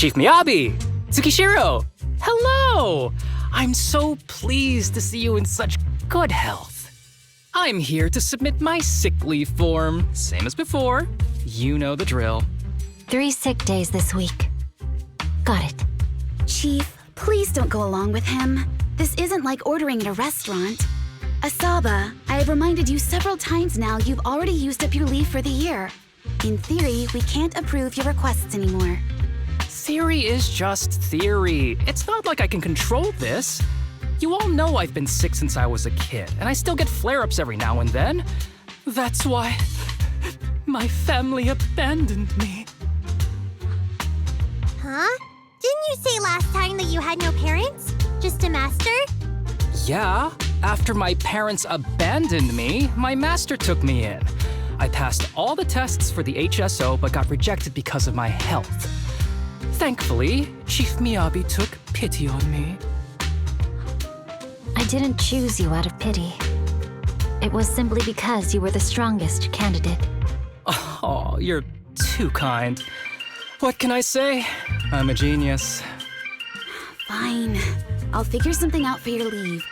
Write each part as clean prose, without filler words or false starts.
Chief Miyabi! Tsukishiro! Hello! I'm so pleased to see you in such good health. I'm here to submit my sick leave form, same as before. You know the drill. 3 sick days this week. Got it. Chief, please don't go along with him. This isn't like ordering at a restaurant. Asaba, I have reminded you several times now you've already used up your leave for the year. In theory, we can't approve your requests anymore. Theory is just theory. It's not like I can control this. You all know I've been sick since I was a kid, and I still get flare-ups every now and then. That's why my family abandoned me. Huh? Didn't you say last time that you had no parents? Just a master? Yeah, after my parents abandoned me, my master took me in. I passed all the tests for the HSO but got rejected because of my health. Thankfully, Chief Miyabi took pity on me. I didn't choose you out of pity. It was simply because you were the strongest candidate. Oh, you're too kind. What can I say? I'm a genius. Fine. I'll figure something out for your leave.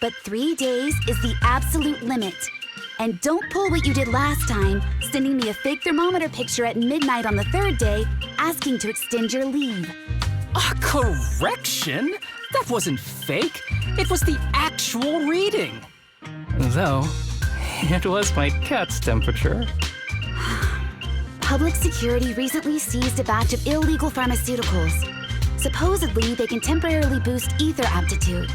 But 3 days is the absolute limit. And don't pull what you did last time, sending me a fake thermometer picture at midnight on the 3rd day, asking to extend your leave. A correction? That wasn't fake. It was the actual reading. Though, it was my cat's temperature. Public security recently seized a batch of illegal pharmaceuticals. Supposedly, they can temporarily boost ether aptitude.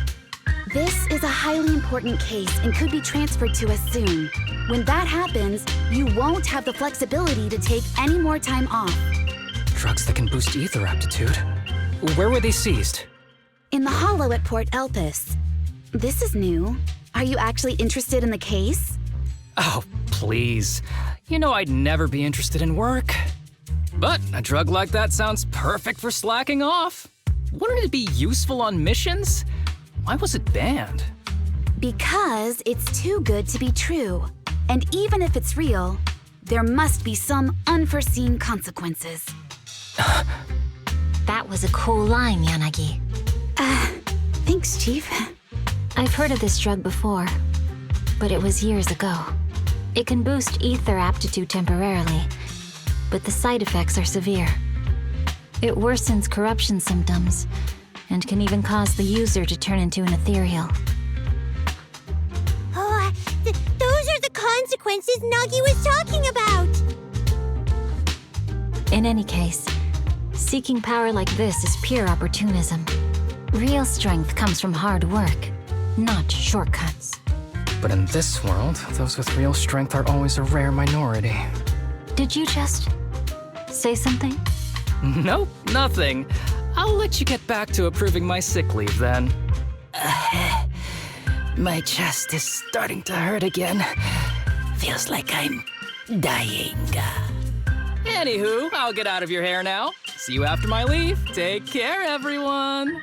This is a highly important case and could be transferred to us soon. When that happens, you won't have the flexibility to take any more time off. Drugs that can boost ether aptitude. Where were they seized? In the hollow at Port Elpis. This is new. Are you actually interested in the case? Oh, please. You know I'd never be interested in work. But a drug like that sounds perfect for slacking off. Wouldn't it be useful on missions? Why was it banned? Because it's too good to be true. And even if it's real, there must be some unforeseen consequences. That was a cool line, Yanagi. Thanks, Chief. I've heard of this drug before, but it was years ago. It can boost ether aptitude temporarily, but the side effects are severe. It worsens corruption symptoms, and can even cause the user to turn into an ethereal. Oh, those are the consequences Nagi was talking about! In any case, seeking power like this is pure opportunism. Real strength comes from hard work, not shortcuts. But in this world, those with real strength are always a rare minority. Did you just say something? Nope, nothing. I'll let you get back to approving my sick leave then. My chest is starting to hurt again. Feels like I'm dying. Anywho, I'll get out of your hair now. See you after my leave. Take care, everyone.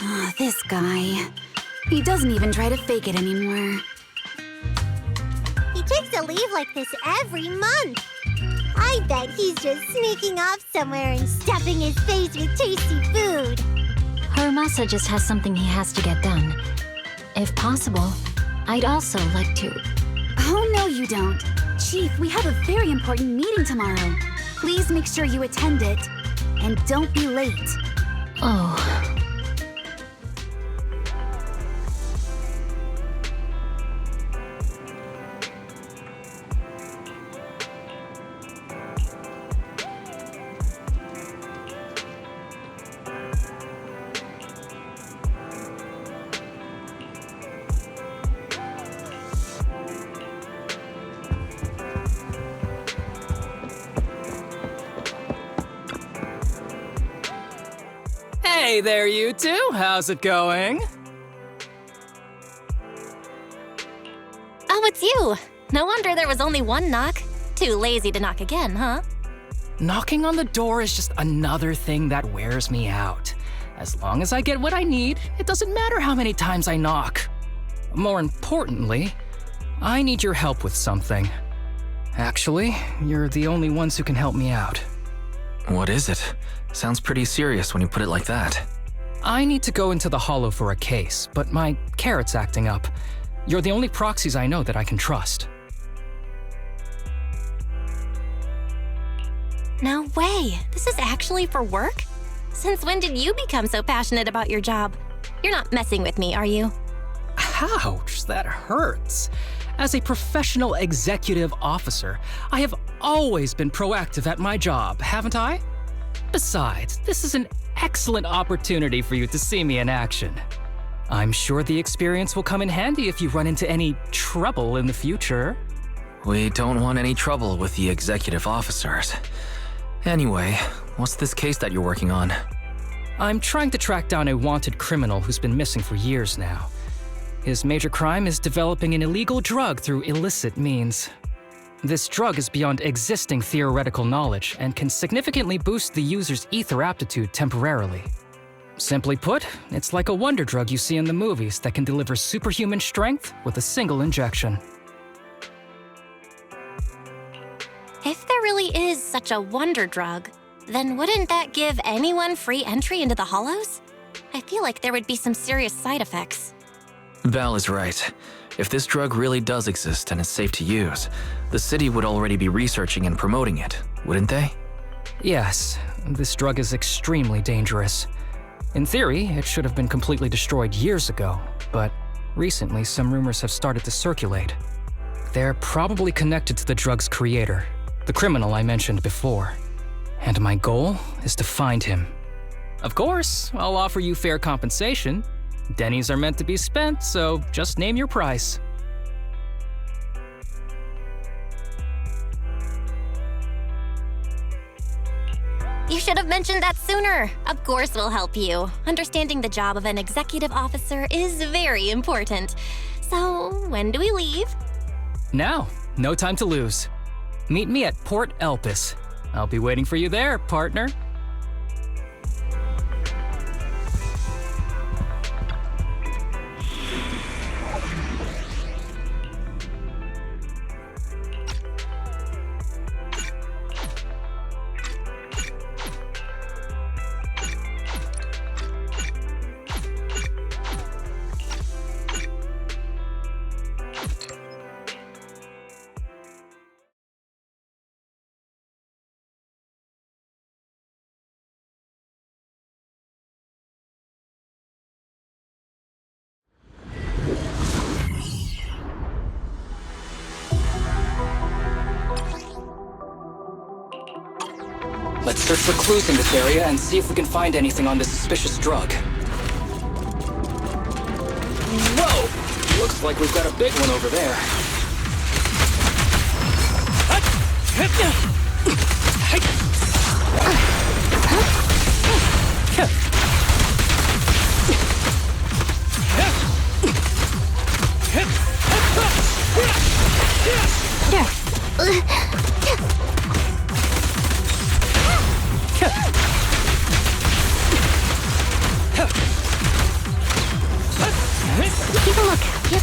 Oh, this guy. He doesn't even try to fake it anymore. He takes a leave like this every month. I bet he's just sneaking off somewhere and stuffing his face with tasty food. Harumasa just has something he has to get done. If possible, I'd also like to... Oh, no, you don't. Chief, we have a very important meeting tomorrow. Please make sure you attend it. And don't be late. Oh... Hey there, you two. How's it going? Oh, it's you. No wonder there was only one knock. Too lazy to knock again, huh? Knocking on the door is just another thing that wears me out. As long as I get what I need, it doesn't matter how many times I knock. More importantly, I need your help with something. Actually, you're the only ones who can help me out. What is it? Sounds pretty serious when you put it like that. I need to go into the Hollow for a case, but my carrot's acting up. You're the only proxies I know that I can trust. No way! This is actually for work? Since when did you become so passionate about your job? You're not messing with me, are you? Ouch, that hurts. As a professional executive officer, I have always been proactive at my job, haven't I? Besides, this is an excellent opportunity for you to see me in action. I'm sure the experience will come in handy if you run into any trouble in the future. We don't want any trouble with the executive officers. Anyway, what's this case that you're working on? I'm trying to track down a wanted criminal who's been missing for years now. His major crime is developing an illegal drug through illicit means. This drug is beyond existing theoretical knowledge and can significantly boost the user's ether aptitude temporarily. Simply put, it's like a wonder drug you see in the movies that can deliver superhuman strength with a single injection. If there really is such a wonder drug, then wouldn't that give anyone free entry into the Hollows? I feel like there would be some serious side effects. Val is right. If this drug really does exist and is safe to use, the city would already be researching and promoting it, wouldn't they? Yes, this drug is extremely dangerous. In theory, it should have been completely destroyed years ago, but recently some rumors have started to circulate. They're probably connected to the drug's creator, the criminal I mentioned before. And my goal is to find him. Of course, I'll offer you fair compensation. Dennies are meant to be spent, so just name your price. You should have mentioned that sooner. Of course we'll help you. Understanding the job of an executive officer is very important. So, when do we leave? Now, no time to lose. Meet me at Port Elpis. I'll be waiting for you there, partner. Let's search for clues in this area and see if we can find anything on this suspicious drug. Whoa! Looks like we've got a big one over there. Keep a lookout. Yep.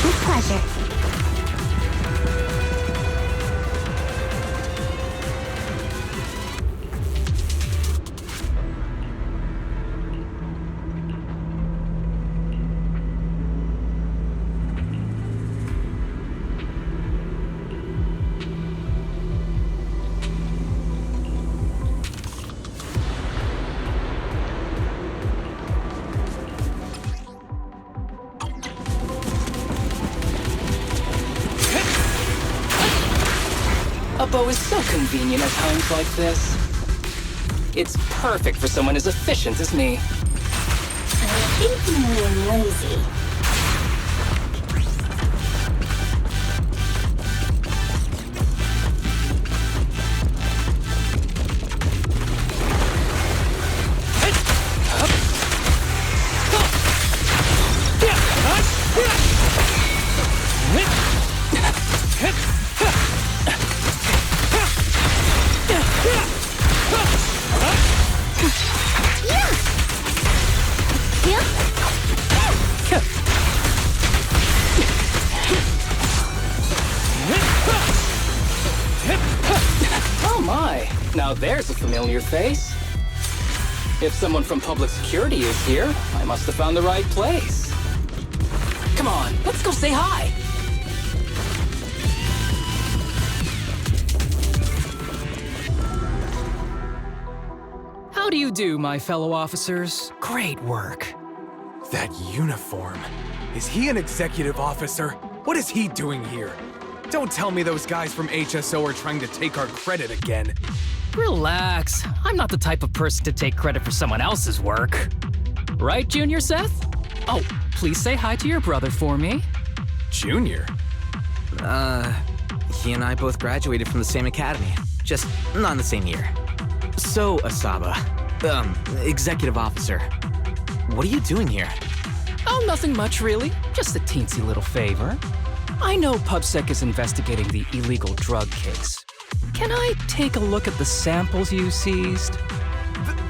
With pleasure. A bow is so convenient at times like this. It's perfect for someone as efficient as me. I think you're lazy. my, now there's a familiar face. If someone from public security is here, I must have found the right place. Come on, let's go say hi. How do you do, my fellow officers? Great work. That uniform. Is he an executive officer? What is he doing here? Don't tell me those guys from HSO are trying to take our credit again. Relax. I'm not the type of person to take credit for someone else's work. Right, Junior Seth? Oh, please say hi to your brother for me. Junior? He and I both graduated from the same academy. Just not in the same year. So, Asaba, executive officer, what are you doing here? Oh, nothing much, really. Just a teensy little favor. I know PubSec is investigating the illegal drug case. Can I take a look at the samples you seized?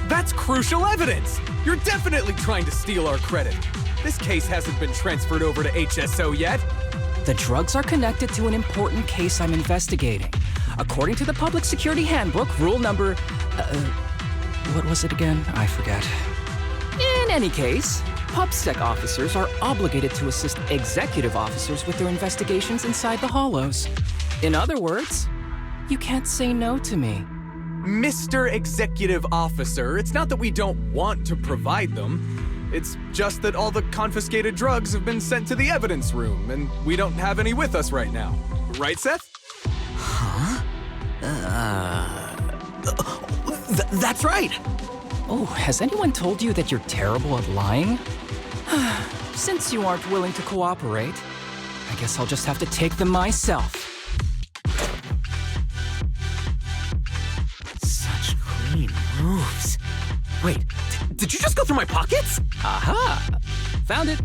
That's crucial evidence! You're definitely trying to steal our credit. This case hasn't been transferred over to HSO yet. The drugs are connected to an important case I'm investigating. According to the Public Security Handbook, rule number... what was it again? I forget. In any case, PubSec officers are obligated to assist executive officers with their investigations inside the Hollows. In other words, you can't say no to me. Mr. Executive Officer, it's not that we don't want to provide them. It's just that all the confiscated drugs have been sent to the evidence room, and we don't have any with us right now. Right, Seth? Huh? That's right! Oh, has anyone told you that you're terrible at lying? Since you aren't willing to cooperate, I guess I'll just have to take them myself. Such clean moves. Wait, did you just go through my pockets? Aha! Found it.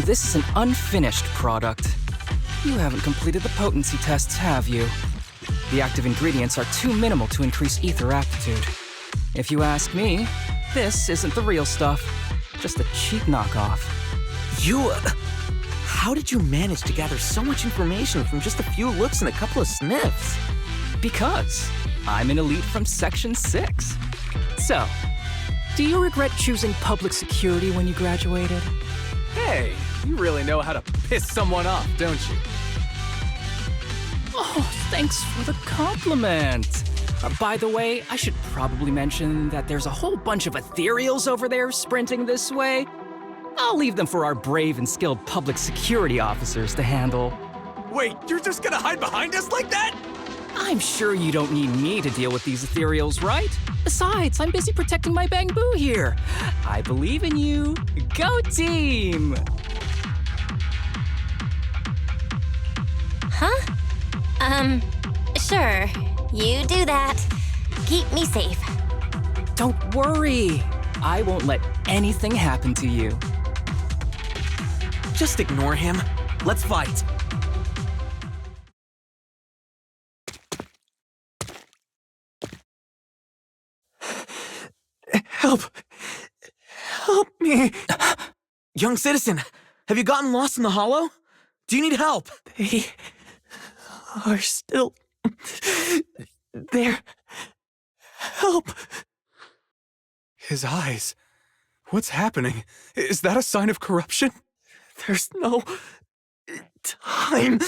This is an unfinished product. You haven't completed the potency tests, have you? The active ingredients are too minimal to increase ether aptitude. If you ask me, this isn't the real stuff, just a cheap knockoff. How did you manage to gather so much information from just a few looks and a couple of sniffs? Because I'm an elite from Section 6. So, do you regret choosing public security when you graduated? Hey, you really know how to piss someone off, don't you? Oh, thanks for the compliment. By the way, I should probably mention that there's a whole bunch of ethereals over there sprinting this way. I'll leave them for our brave and skilled public security officers to handle. Wait, you're just gonna hide behind us like that? I'm sure you don't need me to deal with these ethereals, right? Besides, I'm busy protecting my bamboo here. I believe in you. Go team! Huh? Sure. You do that. Keep me safe. Don't worry. I won't let anything happen to you. Just ignore him. Let's fight. Help! Help me! Young citizen, have you gotten lost in the hollow? Do you need help? They are still there. Help! His eyes. What's happening? Is that a sign of corruption? There's no time.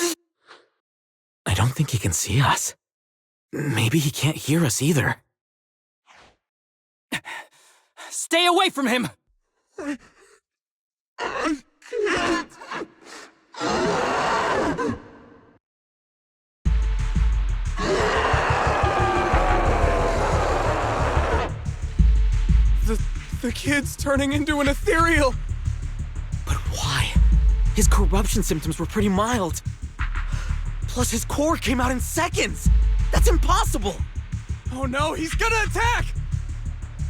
I don't think he can see us. Maybe he can't hear us either. Stay away from him! The kid's turning into an ethereal! But why? His corruption symptoms were pretty mild. Plus his core came out in seconds! That's impossible! Oh no, he's gonna attack!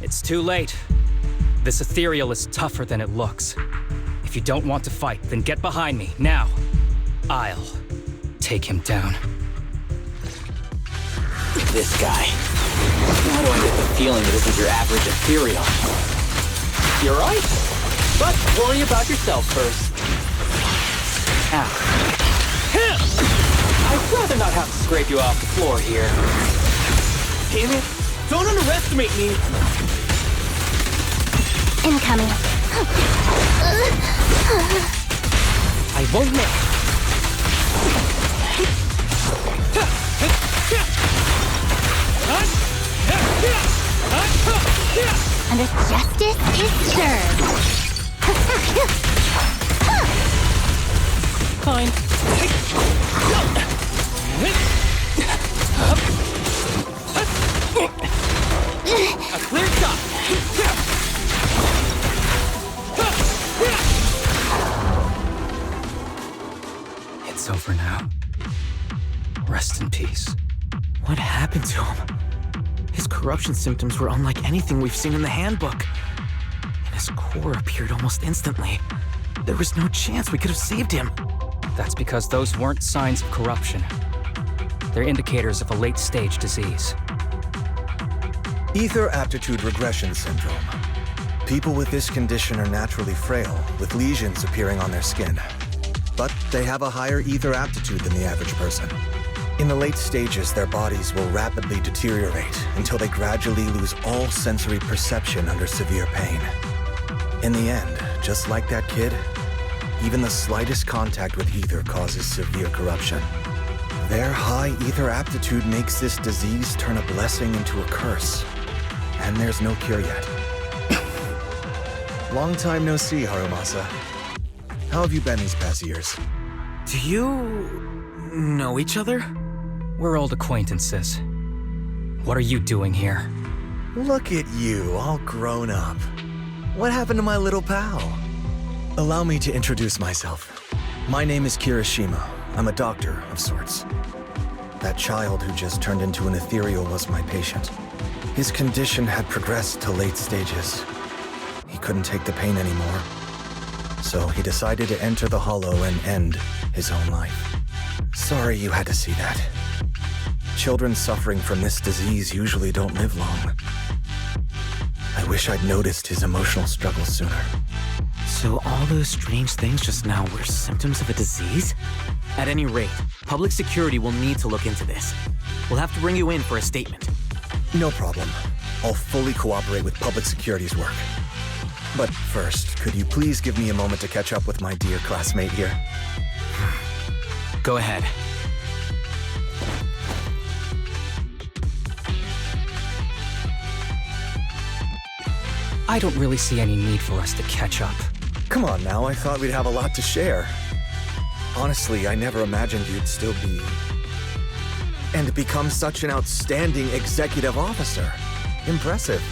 It's too late. This ethereal is tougher than it looks. If you don't want to fight, then get behind me, now. I'll take him down. This guy. Why do I get the feeling that isn't your average ethereal? You're right. But worry about yourself first. Ow. I'd rather not have to scrape you off the floor here. Damn it! Don't underestimate me! Incoming. I won't miss. And if justice is served. Fine. A clear shot! It's over now. Rest in peace. What happened to him? His corruption symptoms were unlike anything we've seen in the handbook. And his core appeared almost instantly. There was no chance we could have saved him. That's because those weren't signs of corruption. They're indicators of a late-stage disease. Ether aptitude regression syndrome. People with this condition are naturally frail, with lesions appearing on their skin. But they have a higher ether aptitude than the average person. In the late stages, their bodies will rapidly deteriorate until they gradually lose all sensory perception under severe pain. In the end, just like that kid, even the slightest contact with ether causes severe corruption. Their high ether aptitude makes this disease turn a blessing into a curse. And there's no cure yet. Long time no see, Harumasa. How have you been these past years? Do you know each other? We're old acquaintances. What are you doing here? Look at you, all grown up. What happened to my little pal? Allow me to introduce myself. My name is Kirishima. I'm a doctor of sorts. That child who just turned into an ethereal was my patient. His condition had progressed to late stages. He couldn't take the pain anymore. So he decided to enter the Hollow and end his own life. Sorry you had to see that. Children suffering from this disease usually don't live long. I wish I'd noticed his emotional struggles sooner. So all those strange things just now were symptoms of a disease? At any rate, public security will need to look into this. We'll have to bring you in for a statement. No problem. I'll fully cooperate with public security's work. But first, could you please give me a moment to catch up with my dear classmate here? Go ahead. I don't really see any need for us to catch up. Come on now, I thought we'd have a lot to share. Honestly, I never imagined you'd still be... and become such an outstanding executive officer. Impressive.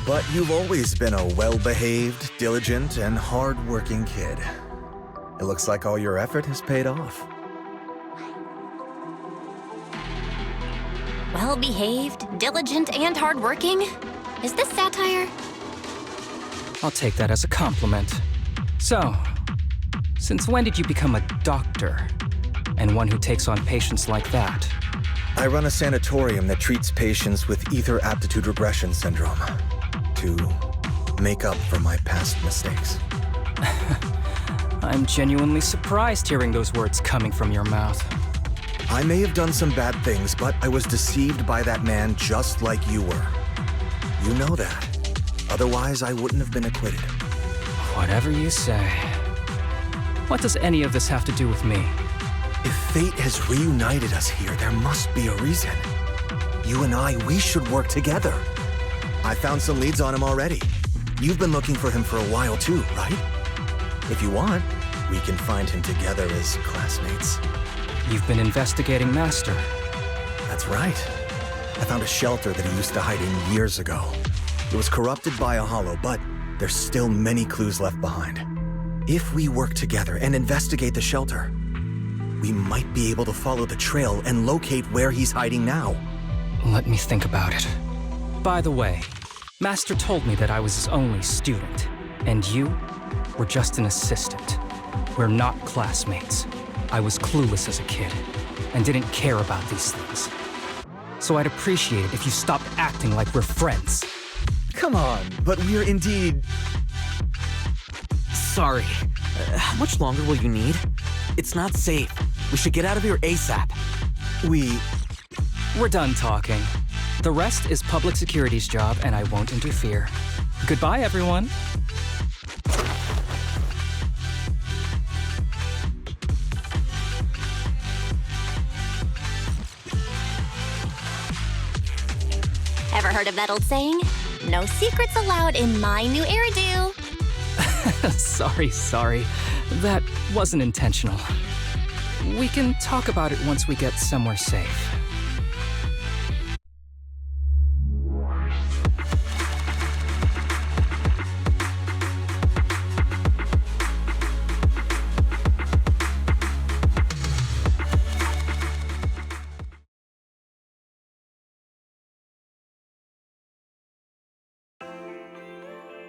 But you've always been a well-behaved, diligent, and hard-working kid. It looks like all your effort has paid off. Well-behaved, diligent, and hardworking? Is this satire? I'll take that as a compliment. So, since when did you become a doctor? And one who takes on patients like that? I run a sanatorium that treats patients with ether aptitude regression syndrome. To make up for my past mistakes. I'm genuinely surprised hearing those words coming from your mouth. I may have done some bad things, but I was deceived by that man just like you were. You know that. Otherwise, I wouldn't have been acquitted. Whatever you say. What does any of this have to do with me? If fate has reunited us here, there must be a reason. You and I, we should work together. I found some leads on him already. You've been looking for him for a while too, right? If you want, we can find him together as classmates. You've been investigating Master. That's right. I found a shelter that he used to hide in years ago. It was corrupted by a hollow, but there's still many clues left behind. If we work together and investigate the shelter, we might be able to follow the trail and locate where he's hiding now. Let me think about it. By the way, Master told me that I was his only student, and you were just an assistant. We're not classmates. I was clueless as a kid, and didn't care about these things. So I'd appreciate it if you stopped acting like we're friends. Come on, but we're indeed... sorry. How much longer will you need? It's not safe. We should get out of here ASAP. We're done talking. The rest is public security's job, and I won't interfere. Goodbye, everyone. Ever heard of that old saying? No secrets allowed in my new hairdo. Sorry. That wasn't intentional. We can talk about it once we get somewhere safe.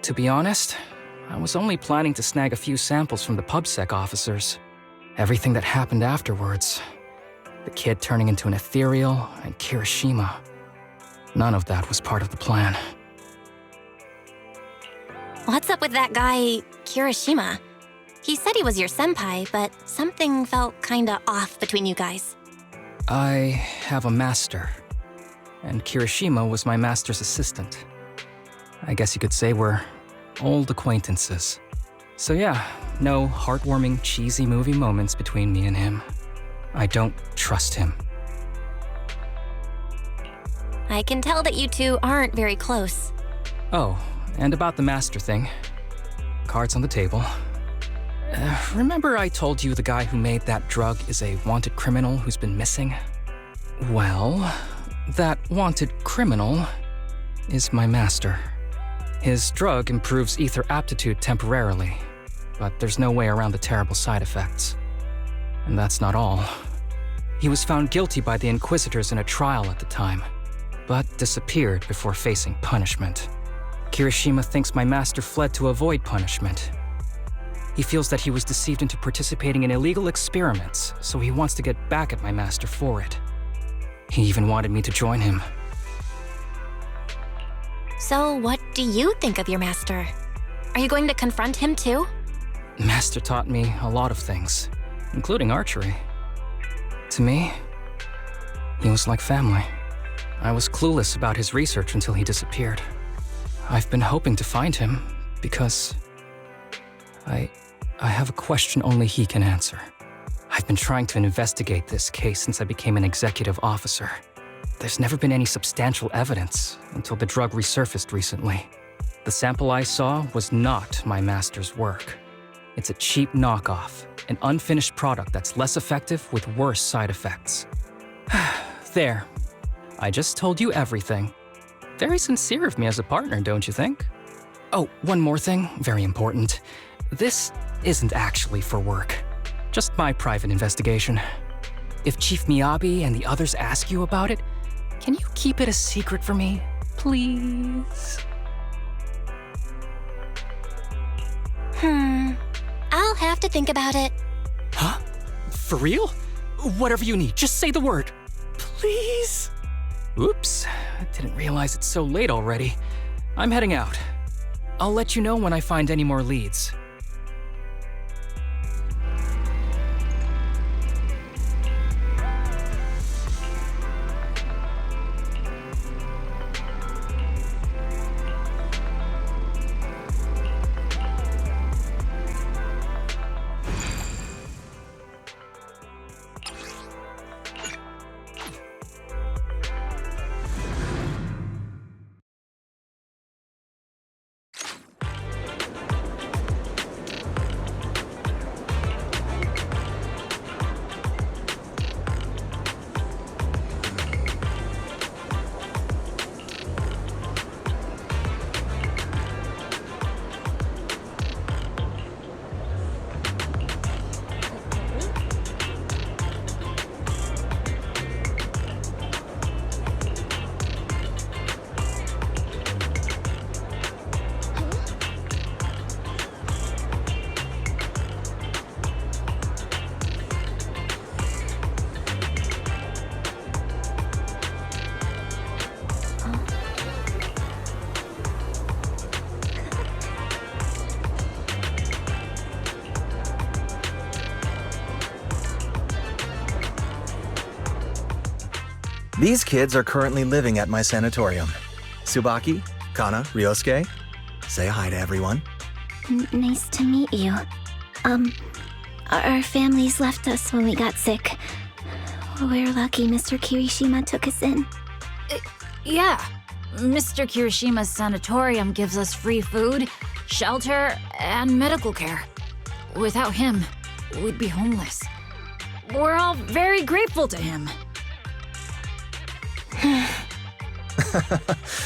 To be honest, I was only planning to snag a few samples from the PubSec officers. Everything that happened afterwards. The kid turning into an ethereal and Kirishima. None of that was part of the plan. What's up with that guy, Kirishima? He said he was your senpai, but something felt kinda off between you guys. I have a master, and Kirishima was my master's assistant. I guess you could say we're old acquaintances. So yeah, no heartwarming, cheesy movie moments between me and him. I don't trust him. I can tell that you two aren't very close. Oh, and about the master thing. Cards on the table. Remember I told you the guy who made that drug is a wanted criminal who's been missing? Well, that wanted criminal is my master. His drug improves ether aptitude temporarily, but there's no way around the terrible side effects. And that's not all. He was found guilty by the Inquisitors in a trial at the time, but disappeared before facing punishment. Kirishima thinks my master fled to avoid punishment. He feels that he was deceived into participating in illegal experiments, so he wants to get back at my master for it. He even wanted me to join him. So what do you think of your master? Are you going to confront him too? Master taught me a lot of things, including archery. To me, he was like family. I was clueless about his research until he disappeared. I've been hoping to find him because I have a question only he can answer. I've been trying to investigate this case since I became an executive officer. There's never been any substantial evidence until the drug resurfaced recently. The sample I saw was not my master's work. It's a cheap knockoff, an unfinished product that's less effective with worse side effects. There. I just told you everything. Very sincere of me as a partner, don't you think? Oh, one more thing, very important. This isn't actually for work. Just my private investigation. If Chief Miyabi and the others ask you about it, can you keep it a secret for me, please? I'll have to think about it. Huh? For real? Whatever you need, just say the word. Please? Oops, I didn't realize it's so late already. I'm heading out. I'll let you know when I find any more leads. These kids are currently living at my sanatorium. Tsubaki, Kana, Ryosuke, say hi to everyone. Nice to meet you. Our families left us when we got sick. We're lucky Mr. Kirishima took us in. Yeah. Mr. Kirishima's sanatorium gives us free food, shelter, and medical care. Without him, we'd be homeless. We're all very grateful to him.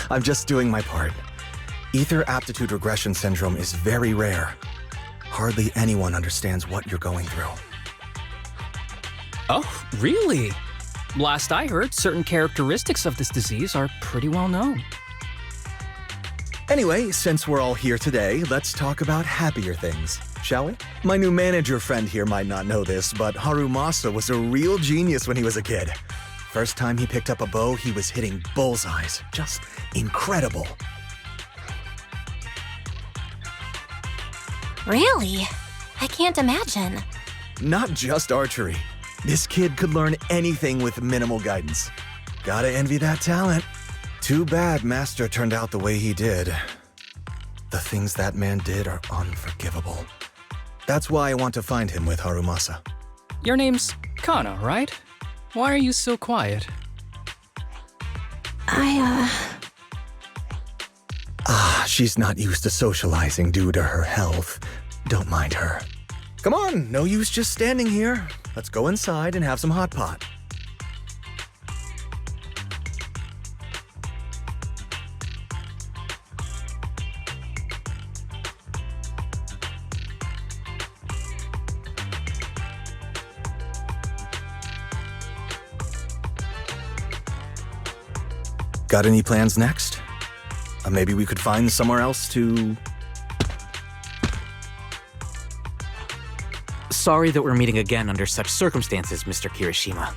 I'm just doing my part. Ether aptitude regression syndrome is very rare. Hardly anyone understands what you're going through. Oh, really? Last I heard, certain characteristics of this disease are pretty well known. Anyway, since we're all here today, let's talk about happier things, shall we? My new manager friend here might not know this, but Harumasa was a real genius when he was a kid. First time he picked up a bow, he was hitting bullseyes. Just incredible. Really? I can't imagine. Not just archery. This kid could learn anything with minimal guidance. Gotta envy that talent. Too bad Master turned out the way he did. The things that man did are unforgivable. That's why I want to find him with Harumasa. Your name's Kana, right? Why are you so quiet? She's not used to socializing due to her health. Don't mind her. Come on, no use just standing here. Let's go inside and have some hot pot. Got any plans next? Maybe we could find somewhere else to... Sorry that we're meeting again under such circumstances, Mr. Kirishima.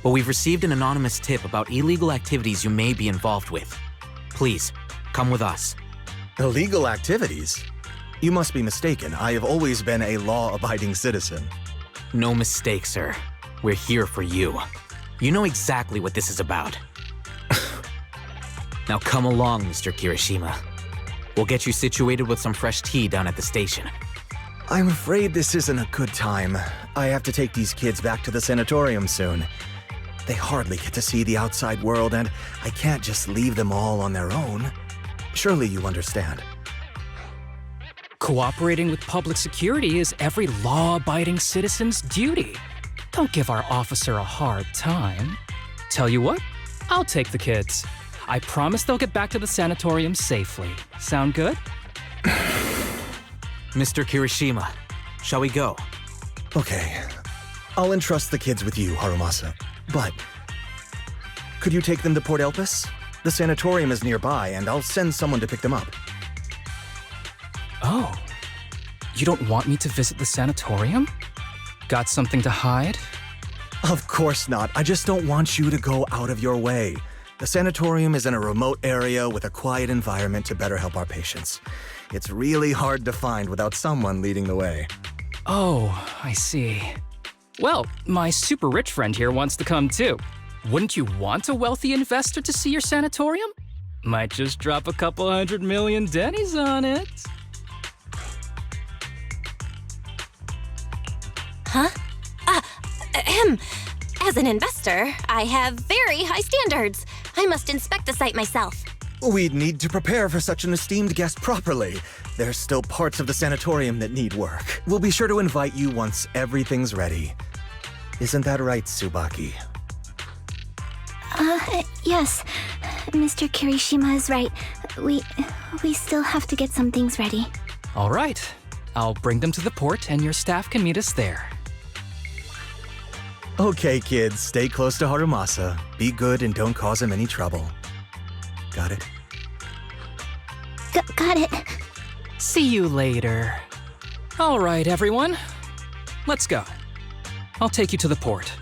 But we've received an anonymous tip about illegal activities you may be involved with. Please, come with us. Illegal activities? You must be mistaken. I have always been a law-abiding citizen. No mistake, sir. We're here for you. You know exactly what this is about. Now come along, Mr. Kirishima. We'll get you situated with some fresh tea down at the station. I'm afraid this isn't a good time. I have to take these kids back to the sanatorium soon. They hardly get to see the outside world, and I can't just leave them all on their own. Surely you understand. Cooperating with public security is every law-abiding citizen's duty. Don't give our officer a hard time. Tell you what, I'll take the kids. I promise they'll get back to the sanatorium safely. Sound good? Mr. Kirishima, shall we go? Okay. I'll entrust the kids with you, Harumasa. But could you take them to Port Elpis? The sanatorium is nearby, and I'll send someone to pick them up. Oh. You don't want me to visit the sanatorium? Got something to hide? Of course not. I just don't want you to go out of your way. The sanatorium is in a remote area with a quiet environment to better help our patients. It's really hard to find without someone leading the way. Oh, I see. Well, my super rich friend here wants to come too. Wouldn't you want a wealthy investor to see your sanatorium? Might just drop a couple $100 million dennies on it. Huh? As an investor, I have very high standards. I must inspect the site myself. We'd need to prepare for such an esteemed guest properly. There's still parts of the sanatorium that need work. We'll be sure to invite you once everything's ready. Isn't that right, Tsubaki? Yes. Mr. Kirishima is right. We still have to get some things ready. All right. I'll bring them to the port and your staff can meet us there. Okay, kids, stay close to Harumasa. Be good and don't cause him any trouble. Got it? Got it. See you later. All right, everyone. Let's go. I'll take you to the port.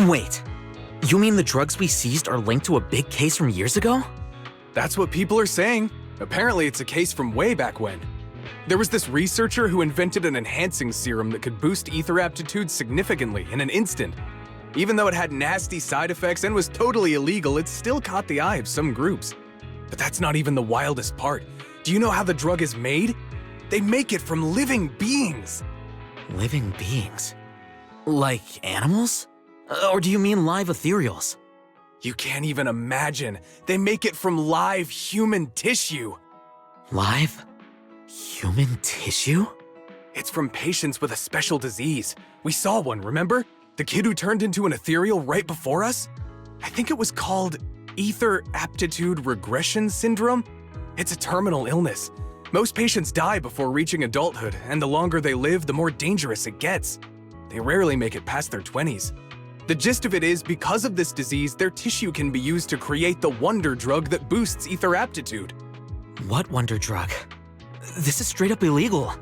Wait, you mean the drugs we seized are linked to a big case from years ago? That's what people are saying. Apparently, it's a case from way back when. There was this researcher who invented an enhancing serum that could boost ether aptitude significantly in an instant. Even though it had nasty side effects and was totally illegal, it still caught the eye of some groups. But that's not even the wildest part. Do you know how the drug is made? They make it from living beings. Living beings? Like animals? Or do you mean live ethereals? You can't even imagine. They make it from live human tissue. Live? Human tissue? It's from patients with a special disease. We saw one, remember? The kid who turned into an ethereal right before us? I think it was called Ether Aptitude Regression Syndrome. It's a terminal illness. Most patients die before reaching adulthood, and the longer they live, the more dangerous it gets. They rarely make it past their 20s. The gist of it is, because of this disease, their tissue can be used to create the wonder drug that boosts ether aptitude. What wonder drug? This is straight up illegal.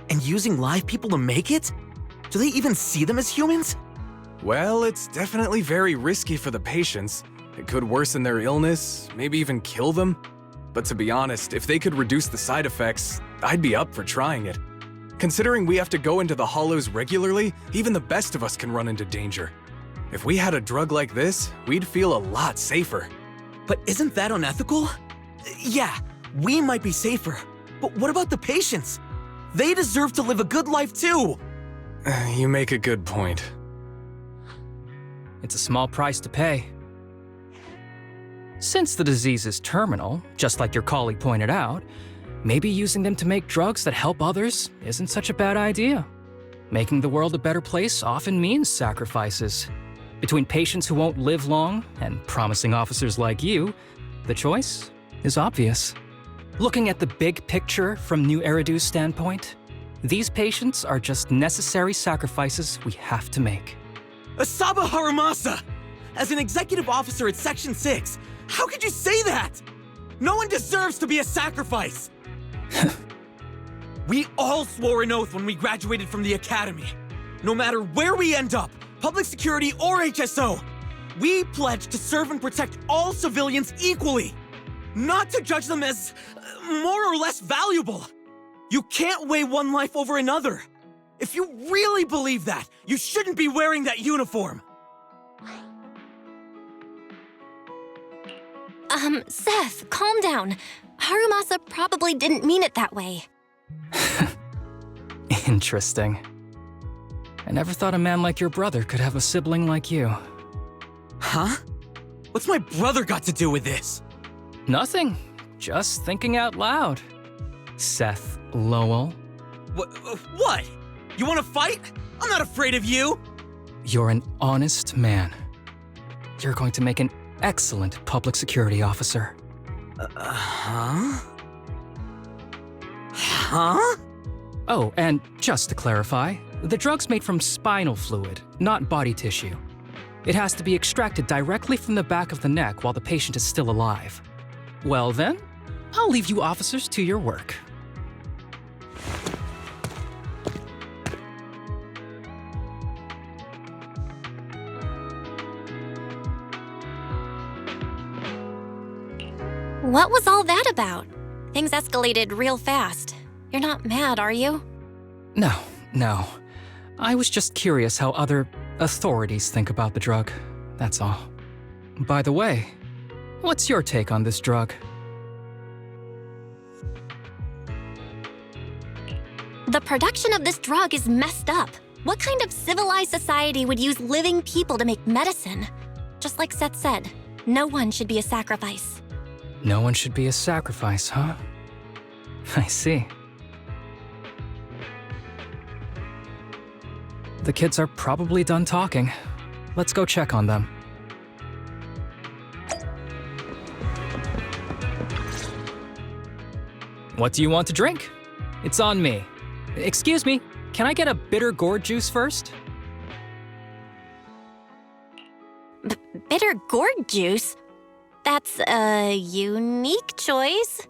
And using live people to make it? Do they even see them as humans? Well, it's definitely very risky for the patients. It could worsen their illness, maybe even kill them. But to be honest, if they could reduce the side effects, I'd be up for trying it. Considering we have to go into the hollows regularly, even the best of us can run into danger. If we had a drug like this, we'd feel a lot safer. But isn't that unethical? Yeah, we might be safer, but what about the patients? They deserve to live a good life too! You make a good point. It's a small price to pay. Since the disease is terminal, just like your colleague pointed out, maybe using them to make drugs that help others isn't such a bad idea. Making the world a better place often means sacrifices. Between patients who won't live long and promising officers like you, the choice is obvious. Looking at the big picture from New Eridu's standpoint, these patients are just necessary sacrifices we have to make. Asaba Harumasa! As an executive officer at Section 6, how could you say that? No one deserves to be a sacrifice! We all swore an oath when we graduated from the academy. No matter where we end up, public security or HSO, we pledge to serve and protect all civilians equally, not to judge them as more or less valuable. You can't weigh one life over another. If you really believe that, you shouldn't be wearing that uniform. Seth, calm down. Harumasa probably didn't mean it that way. Interesting. I never thought a man like your brother could have a sibling like you. Huh? What's my brother got to do with this? Nothing. Just thinking out loud. Seth Lowell. What? You want to fight? I'm not afraid of you! You're an honest man. You're going to make an excellent public security officer. Huh? Huh? Oh, and just to clarify, the drug's made from spinal fluid, not body tissue. It has to be extracted directly from the back of the neck while the patient is still alive. Well then, I'll leave you officers to your work. What was all that about? Things escalated real fast. You're not mad, are you? No. I was just curious how other authorities think about the drug, that's all. By the way, what's your take on this drug? The production of this drug is messed up. What kind of civilized society would use living people to make medicine? Just like Seth said, no one should be a sacrifice. No one should be a sacrifice, huh? I see. The kids are probably done talking. Let's go check on them. What do you want to drink? It's on me. Excuse me, can I get a bitter gourd juice first? Bitter gourd juice? That's a unique choice.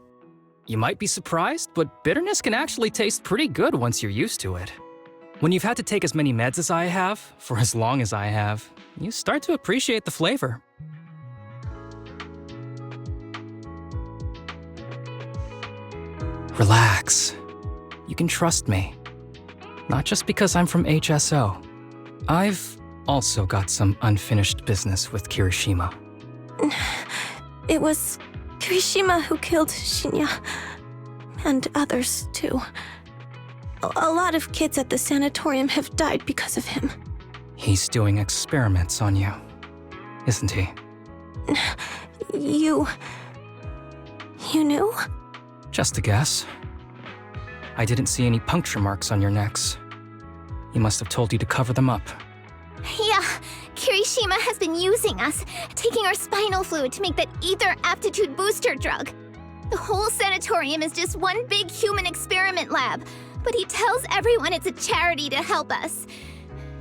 You might be surprised, but bitterness can actually taste pretty good once you're used to it. When you've had to take as many meds as I have, for as long as I have, you start to appreciate the flavor. Relax. You can trust me. Not just because I'm from HSO. I've also got some unfinished business with Kirishima. It was Kirishima who killed Shinya. And others, too. A lot of kids at the sanatorium have died because of him. He's doing experiments on you, isn't he? You knew? Just a guess. I didn't see any puncture marks on your necks. He must have told you to cover them up. Yeah, Kirishima has been using us, taking our spinal fluid to make that ether aptitude booster drug. The whole sanatorium is just one big human experiment lab, but he tells everyone it's a charity to help us.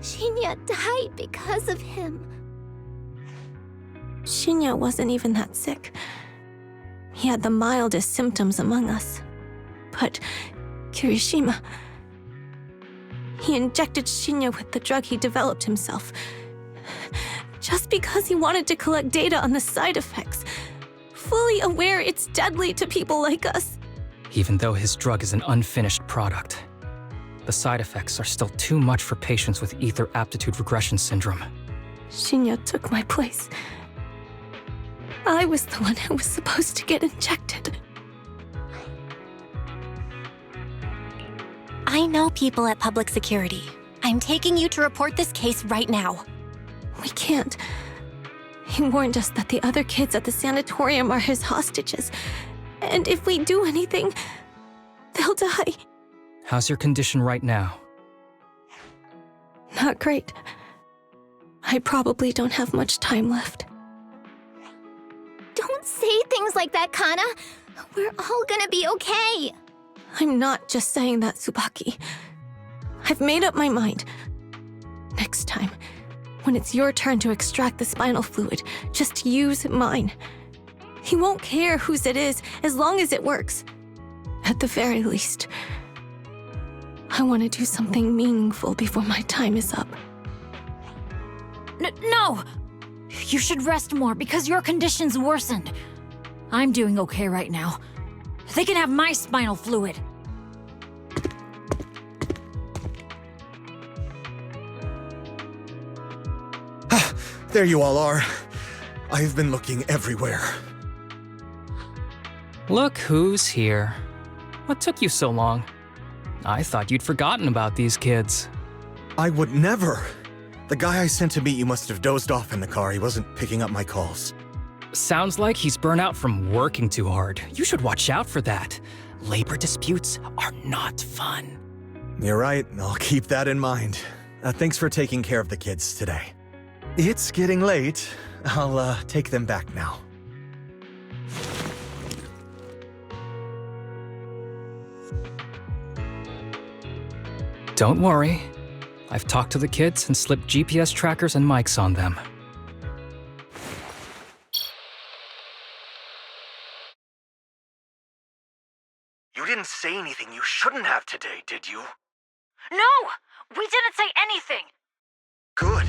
Shinya died because of him. Shinya wasn't even that sick. He had the mildest symptoms among us. But Kirishima... He injected Shinya with the drug he developed himself. Just because he wanted to collect data on the side effects. Fully aware it's deadly to people like us. Even though his drug is an unfinished product, the side effects are still too much for patients with ether aptitude regression syndrome. Shinya took my place. I was the one who was supposed to get injected. I know people at public security. I'm taking you to report this case right now. We can't. He warned us that the other kids at the sanatorium are his hostages. And if we do anything, they'll die. How's your condition right now? Not great. I probably don't have much time left. Don't say things like that, Kana. We're all gonna be okay. I'm not just saying that, Tsubaki. I've made up my mind. Next time, when it's your turn to extract the spinal fluid, just use mine. He won't care whose it is, as long as it works. At the very least, I want to do something meaningful before my time is up. No! You should rest more because your condition's worsened. I'm doing okay right now. They can have my spinal fluid. There you all are. I've been looking everywhere. Look who's here. What took you so long? I thought you'd forgotten about these kids. I would never. The guy I sent to meet you must have dozed off in the car. He wasn't picking up my calls. Sounds like he's burnt out from working too hard. You should watch out for that. Labor disputes are not fun. You're right. I'll keep that in mind. Thanks for taking care of the kids today. It's getting late. I'll take them back now. Don't worry. I've talked to the kids and slipped GPS trackers and mics on them. You didn't say anything you shouldn't have today, did you? No! We didn't say anything! Good.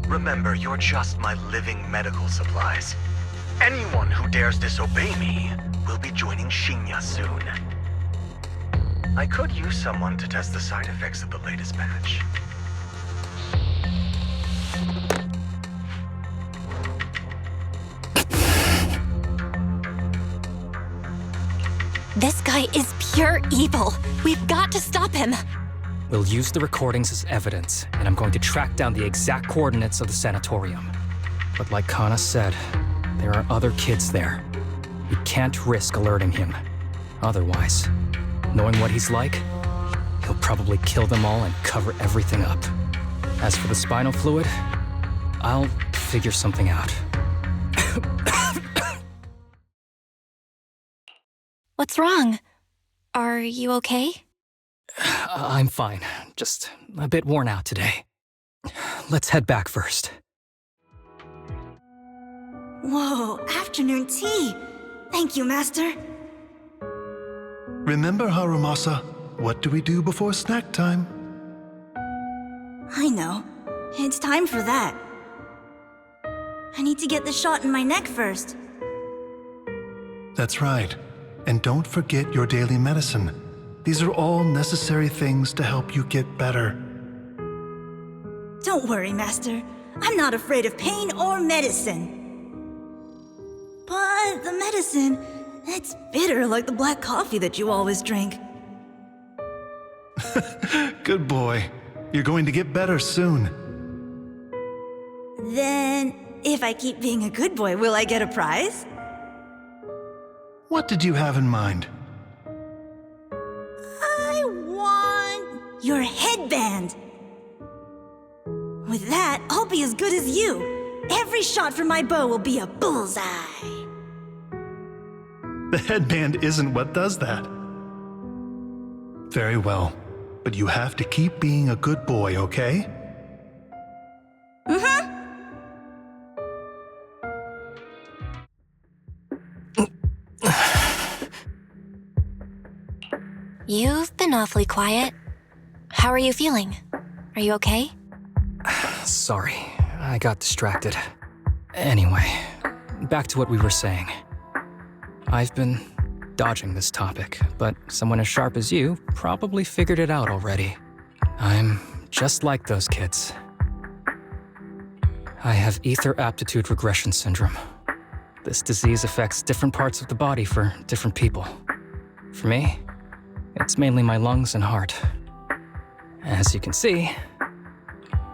Remember, you're just my living medical supplies. Anyone who dares disobey me will be joining Shinya soon. I could use someone to test the side effects of the latest batch. This guy is pure evil. We've got to stop him. We'll use the recordings as evidence, and I'm going to track down the exact coordinates of the sanatorium. But like Kana said, there are other kids there. We can't risk alerting him. Otherwise, knowing what he's like, he'll probably kill them all and cover everything up. As for the spinal fluid, I'll figure something out. What's wrong? Are you okay? I'm fine, just a bit worn out today. Let's head back first. Whoa, afternoon tea! Thank you, Master. Remember, Harumasa, what do we do before snack time? I know. It's time for that. I need to get the shot in my neck first. That's right. And don't forget your daily medicine. These are all necessary things to help you get better. Don't worry, Master. I'm not afraid of pain or medicine. But the medicine, it's bitter like the black coffee that you always drink. Good boy. You're going to get better soon. Then, if I keep being a good boy, will I get a prize? What did you have in mind? I want your headband. With that, I'll be as good as you. Every shot from my bow will be a bullseye. The headband isn't what does that. Very well, but you have to keep being a good boy, okay? You've been awfully quiet. How are you feeling? Are you okay? Sorry, I got distracted. Anyway, back to what we were saying. I've been dodging this topic, but someone as sharp as you probably figured it out already. I'm just like those kids. I have ether aptitude regression syndrome. This disease affects different parts of the body for different people. For me, it's mainly my lungs and heart. As you can see,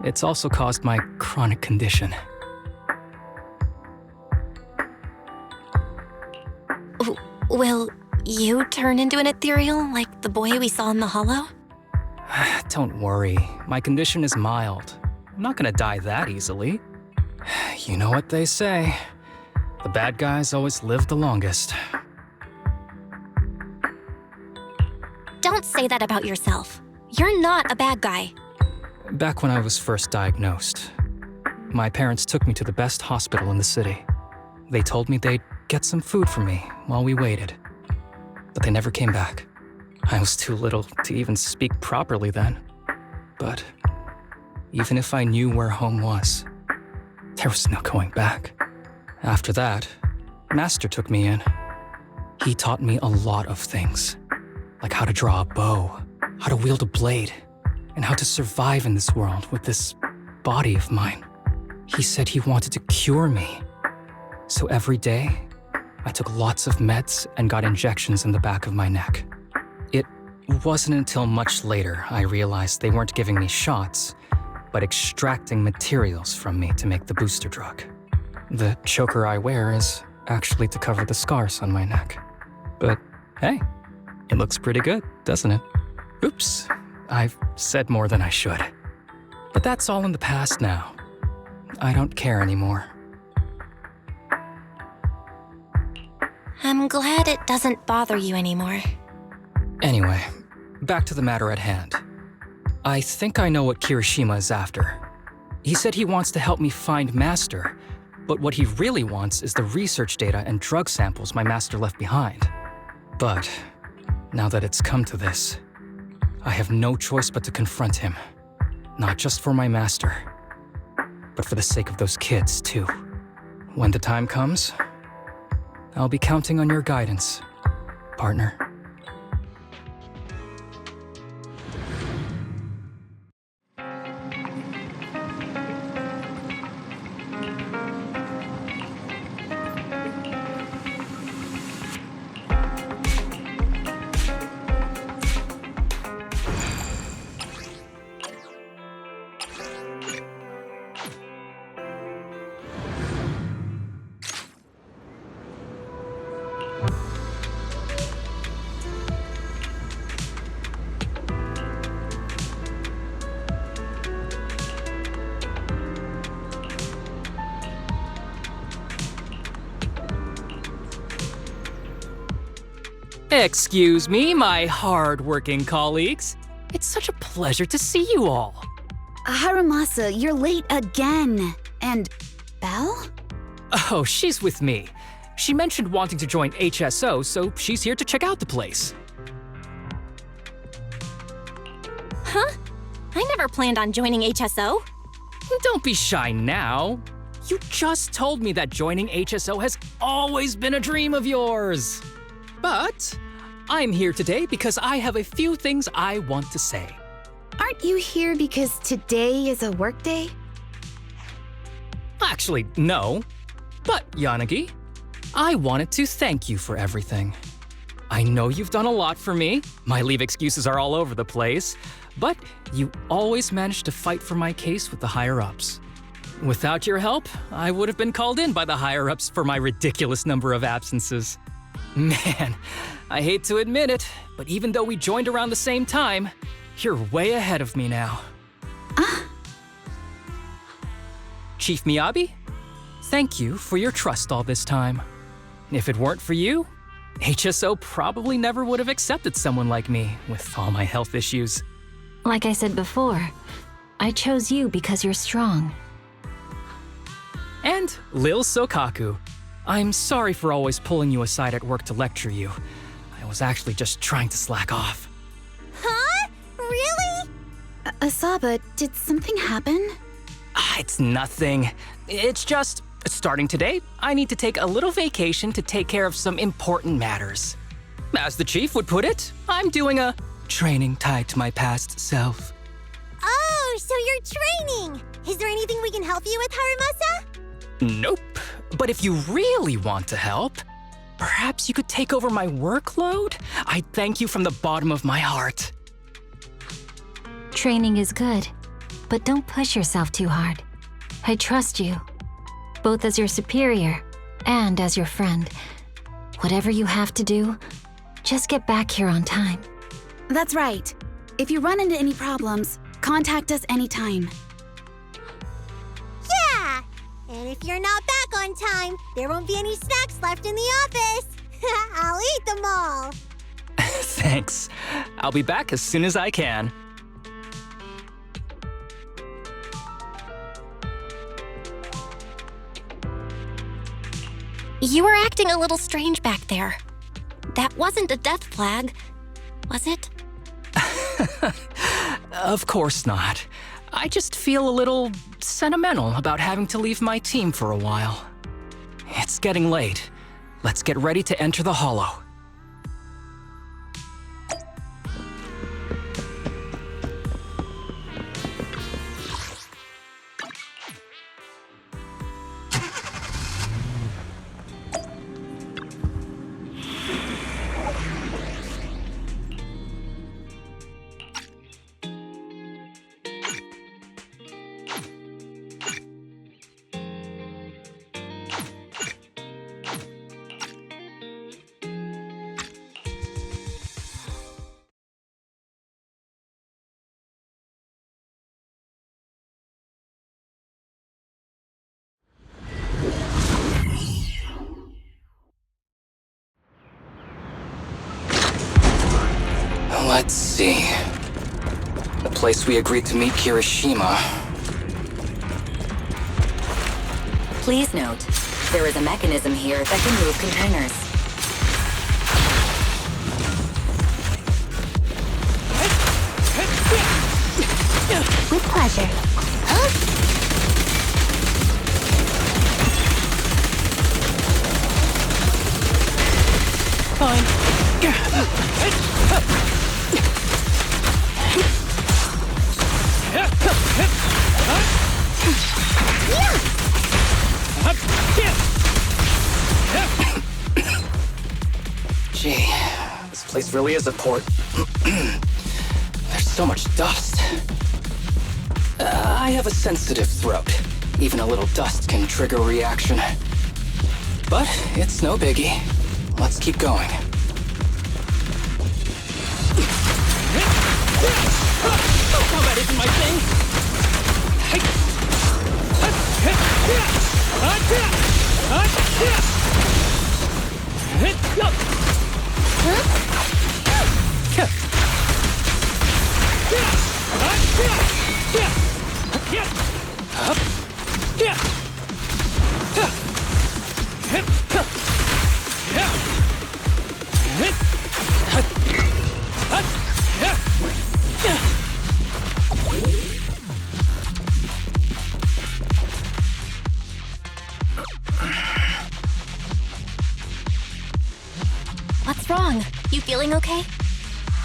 it's also caused my chronic condition. Will you turn into an ethereal like the boy we saw in the hollow? Don't worry, my condition is mild. I'm not gonna die that easily. You know what they say. The bad guys always live the longest. Don't say that about yourself. You're not a bad guy. Back when I was first diagnosed, my parents took me to the best hospital in the city. They told me they'd get some food for me while we waited, but they never came back. I was too little to even speak properly then. But even if I knew where home was, there was no going back. After that, Master took me in. He taught me a lot of things, like how to draw a bow, how to wield a blade, and how to survive in this world with this body of mine. He said he wanted to cure me. So every day, I took lots of meds and got injections in the back of my neck. It wasn't until much later I realized they weren't giving me shots, but extracting materials from me to make the booster drug. The choker I wear is actually to cover the scars on my neck. But hey, it looks pretty good, doesn't it? Oops, I've said more than I should. But that's all in the past now. I don't care anymore. I'm glad it doesn't bother you anymore. Anyway, back to the matter at hand. I think I know what Kirishima is after. He said he wants to help me find Master, but what he really wants is the research data and drug samples my master left behind. But now that it's come to this, I have no choice but to confront him. Not just for my master, but for the sake of those kids, too. When the time comes, I'll be counting on your guidance, partner. Excuse me, my hard-working colleagues. It's such a pleasure to see you all. Harumasa, you're late again. And Belle? Oh, she's with me. She mentioned wanting to join HSO, so she's here to check out the place. Huh? I never planned on joining HSO. Don't be shy now. You just told me that joining HSO has always been a dream of yours. But I'm here today because I have a few things I want to say. Aren't you here because today is a work day? Actually, no. But, Yanagi, I wanted to thank you for everything. I know you've done a lot for me. My leave excuses are all over the place. But you always managed to fight for my case with the higher-ups. Without your help, I would have been called in by the higher-ups for my ridiculous number of absences. Man, I hate to admit it, but even though we joined around the same time, you're way ahead of me now. Chief Miyabi, thank you for your trust all this time. If it weren't for you, HSO probably never would have accepted someone like me with all my health issues. Like I said before, I chose you because you're strong. And Lil Sokaku, I'm sorry for always pulling you aside at work to lecture you. I was actually just trying to slack off. Huh? Really? Asaba, did something happen? It's nothing. It's just, starting today, I need to take a little vacation to take care of some important matters. As the chief would put it, I'm doing a training tied to my past self. Oh, so you're training! Is there anything we can help you with, Harumasa? Nope. But if you really want to help, perhaps you could take over my workload? I thank you from the bottom of my heart. Training is good, but don't push yourself too hard. I trust you, both as your superior and as your friend. Whatever you have to do, just get back here on time. That's right. If you run into any problems, contact us anytime. Yeah! And if you're not back on time, there won't be any snacks left in the office. I'll eat them all. Thanks. I'll be back as soon as I can. You were acting a little strange back there. That wasn't a death flag, was it? Of course not. I just feel a little sentimental about having to leave my team for a while. It's getting late. Let's get ready to enter the Hollow. Let's see. The place we agreed to meet Kirishima. Please note, there is a mechanism here that can move containers. With pleasure. Gee, this place really is a port. There's so much dust. I have a sensitive throat. Even a little dust can trigger a reaction. But it's no biggie. Let's keep going. Oh, that isn't my thing!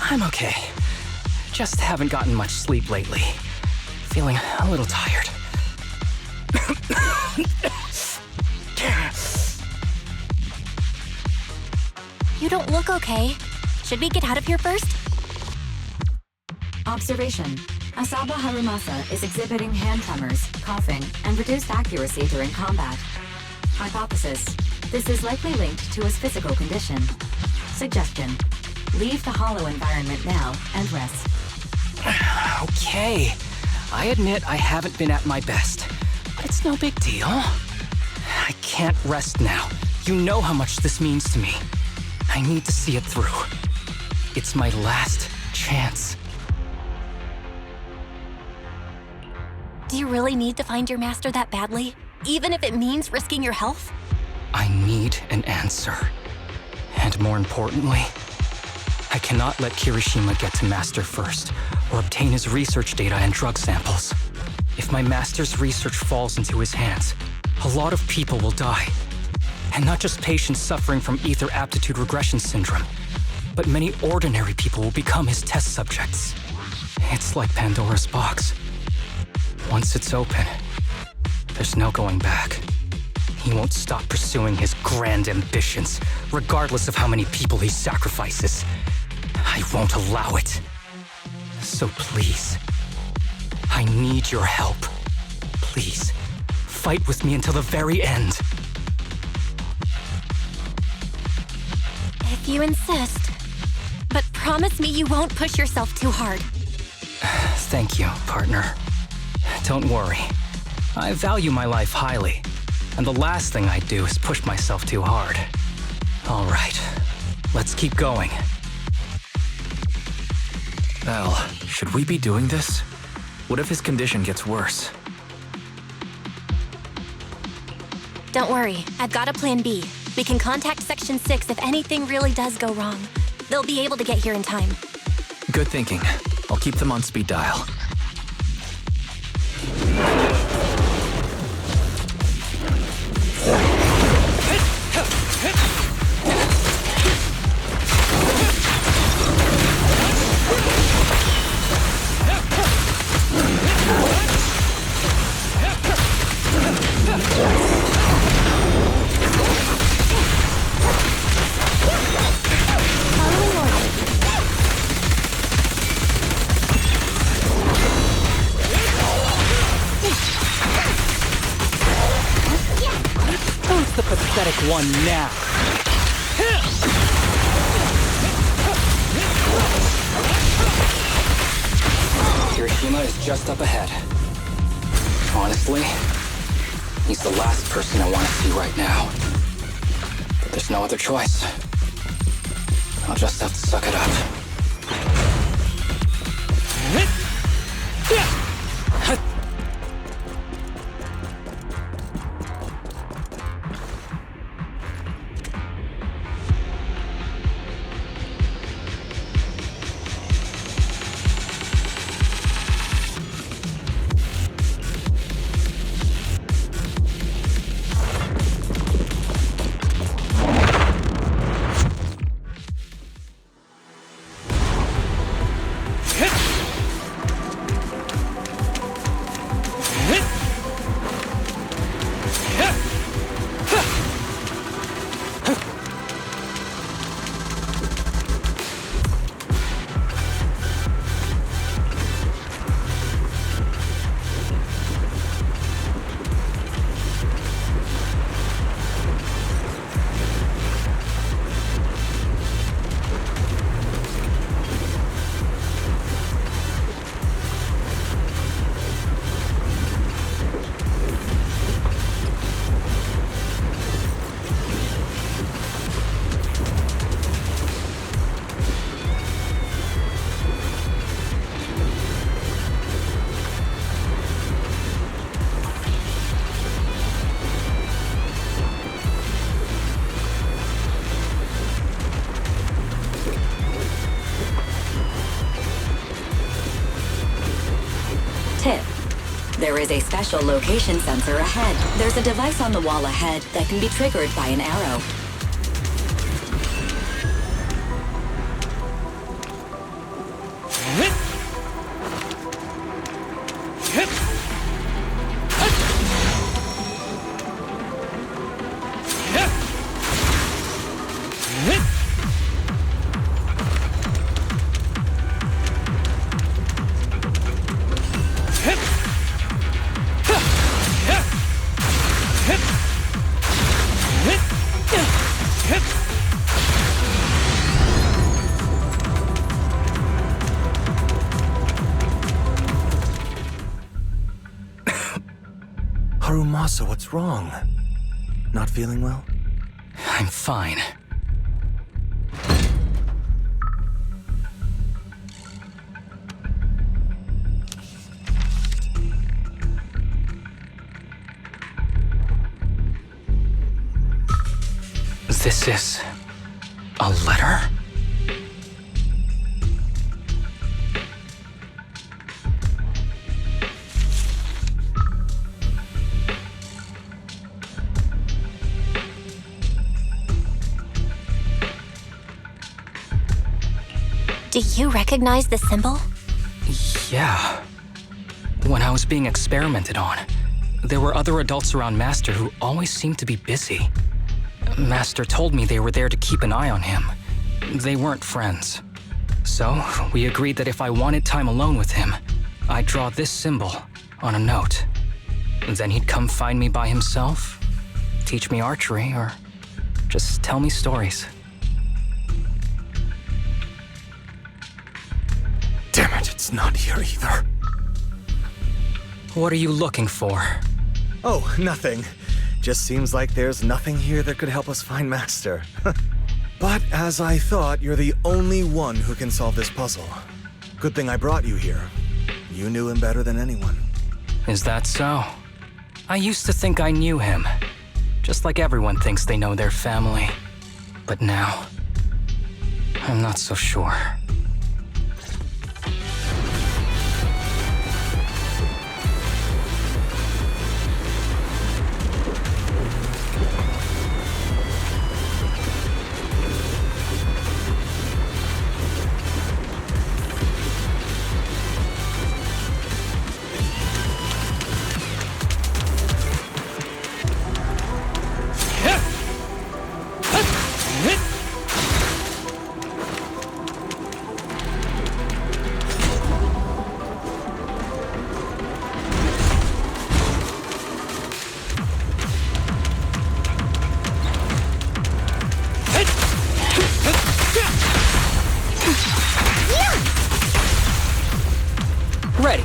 I'm okay. Just haven't gotten much sleep lately. Feeling a little tired. You don't look okay. Should we get out of here first? Observation. Asaba Harumasa is exhibiting hand tremors, coughing, and reduced accuracy during combat. Hypothesis. This is likely linked to his physical condition. Suggestion. Leave the hollow environment now and rest. Okay. I admit I haven't been at my best, but it's no big deal. I can't rest now. You know how much this means to me. I need to see it through. It's my last chance. Do you really need to find your master that badly? Even if it means risking your health? I need an answer. And more importantly, I cannot let Kirishima get to Master first, or obtain his research data and drug samples. If my Master's research falls into his hands, a lot of people will die. And not just patients suffering from ether aptitude regression syndrome, but many ordinary people will become his test subjects. It's like Pandora's box. Once it's open, there's no going back. He won't stop pursuing his grand ambitions, regardless of how many people he sacrifices. I won't allow it. So please, I need your help. Please, fight with me until the very end. If you insist. But promise me you won't push yourself too hard. Thank you, partner. Don't worry. I value my life highly, and the last thing I'd do is push myself too hard. All right, let's keep going. Al, should we be doing this? What if his condition gets worse? Don't worry, I've got a plan B. We can contact Section 6 if anything really does go wrong. They'll be able to get here in time. Good thinking. I'll keep them on speed dial. Who's the pathetic one now? Kirishima is just up ahead. Honestly, he's the last person I want to see right now. But there's no other choice. I'll just have to suck it up. Tip. There is a special location sensor ahead. There's a device on the wall ahead that can be triggered by an arrow. Harumasa, what's wrong? Not feeling well? I'm fine. This is a letter? Do you recognize the symbol? Yeah. When I was being experimented on, there were other adults around Master who always seemed to be busy. Master told me they were there to keep an eye on him. They weren't friends. So, we agreed that if I wanted time alone with him, I'd draw this symbol on a note. Then he'd come find me by himself, teach me archery, or just tell me stories. Damn it, it's not here either. What are you looking for? Oh, nothing. Just seems like there's nothing here that could help us find Master. But as I thought, you're the only one who can solve this puzzle. Good thing I brought you here. You knew him better than anyone. Is that so? I used to think I knew him. Just like everyone thinks they know their family. But now, I'm not so sure. Ready.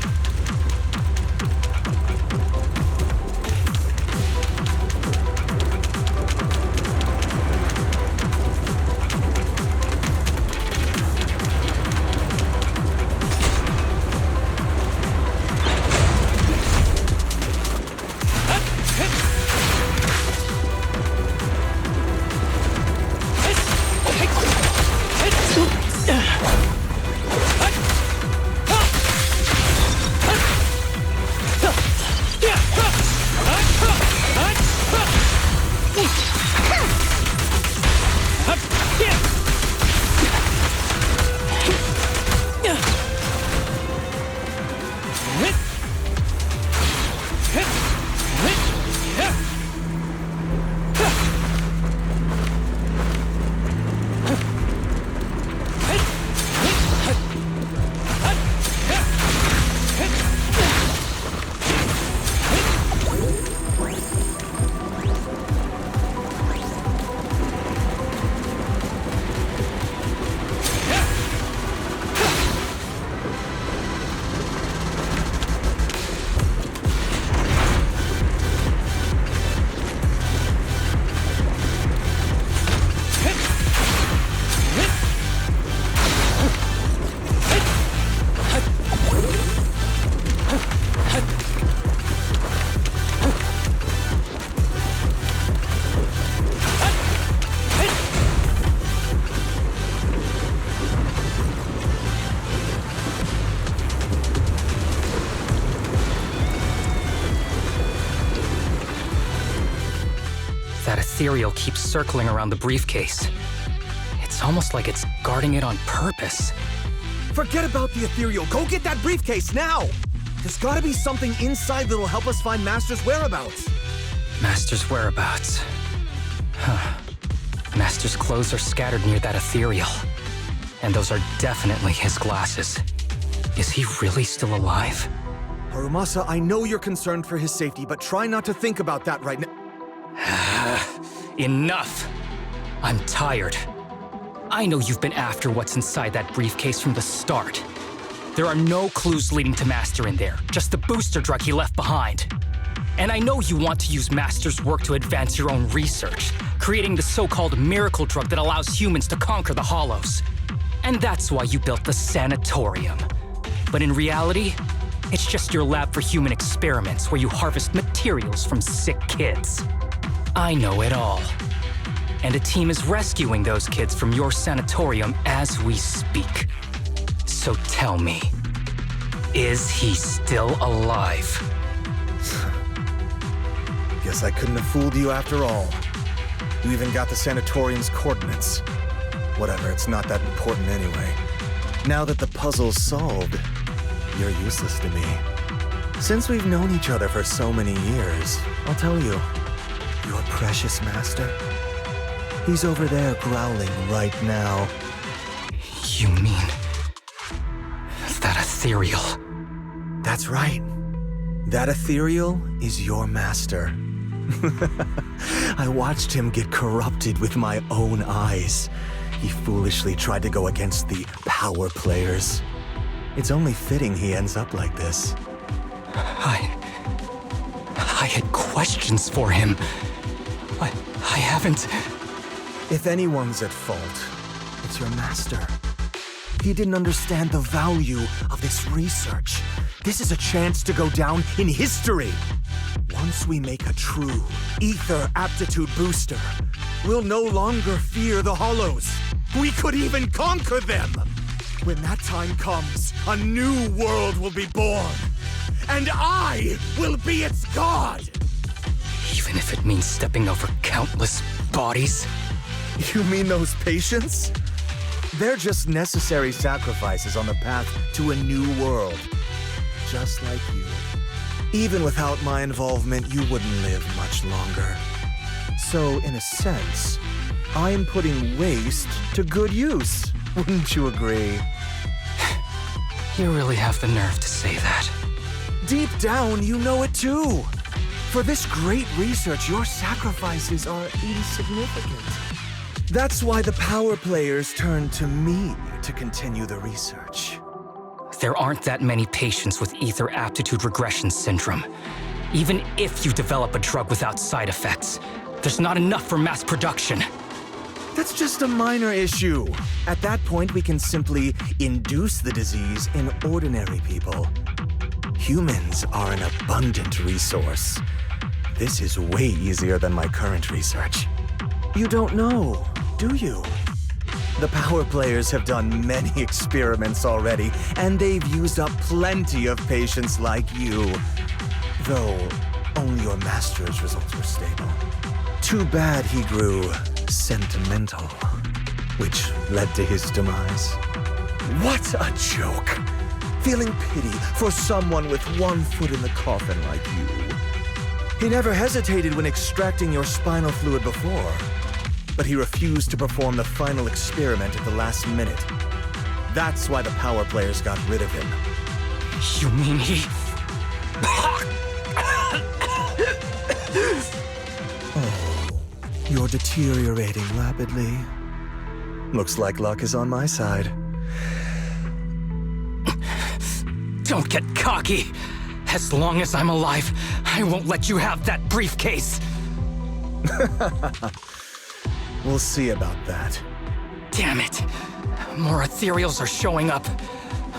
That ethereal keeps circling around the briefcase. It's almost like it's guarding it on purpose. Forget about the ethereal. Go get that briefcase now! There's gotta be something inside that'll help us find Master's whereabouts. Master's whereabouts. Huh. Master's clothes are scattered near that ethereal. And those are definitely his glasses. Is he really still alive? Harumasa, I know you're concerned for his safety, but try not to think about that right now. Enough! I'm tired. I know you've been after what's inside that briefcase from the start. There are no clues leading to Master in there, just the booster drug he left behind. And I know you want to use Master's work to advance your own research, creating the so-called miracle drug that allows humans to conquer the Hollows. And that's why you built the sanatorium. But in reality, it's just your lab for human experiments where you harvest materials from sick kids. I know it all. And a team is rescuing those kids from your sanatorium as we speak. So tell me, is he still alive? Guess I couldn't have fooled you after all. You even got the sanatorium's coordinates. Whatever, it's not that important anyway. Now that the puzzle's solved, you're useless to me. Since we've known each other for so many years, I'll tell you, your precious master, he's over there growling right now. You mean that ethereal? That's right. That ethereal is your master. I watched him get corrupted with my own eyes. He foolishly tried to go against the power players. It's only fitting he ends up like this. I had questions for him. I haven't... If anyone's at fault, it's your master. He didn't understand the value of this research. This is a chance to go down in history. Once we make a true ether aptitude booster, we'll no longer fear the Hollows. We could even conquer them. When that time comes, a new world will be born. And I will be its god! Even if it means stepping over countless bodies? You mean those patients? They're just necessary sacrifices on the path to a new world. Just like you. Even without my involvement, you wouldn't live much longer. So, in a sense, I'm putting waste to good use. Wouldn't you agree? You really have the nerve to say that. Deep down, you know it too. For this great research, your sacrifices are insignificant. That's why the power players turn to me to continue the research. There aren't that many patients with ether aptitude regression syndrome. Even if you develop a drug without side effects, there's not enough for mass production. That's just a minor issue. At that point, we can simply induce the disease in ordinary people. Humans are an abundant resource. This is way easier than my current research. You don't know, do you? The power players have done many experiments already, and they've used up plenty of patients like you. Though, only your master's results were stable. Too bad he grew sentimental, which led to his demise. What a joke! Feeling pity for someone with one foot in the coffin like you. He never hesitated when extracting your spinal fluid before, but he refused to perform the final experiment at the last minute. That's why the power players got rid of him. You mean he... Oh, you're deteriorating rapidly. Looks like luck is on my side. Don't get cocky. As long as I'm alive, I won't let you have that briefcase. We'll see about that. Damn it. More ethereals are showing up.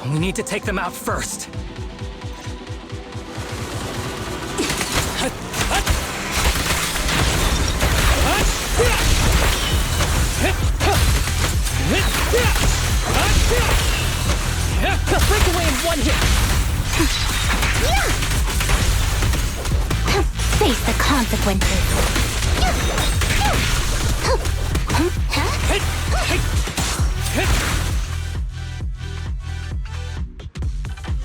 We need to take them out first. Break away in one hit! Face the consequences.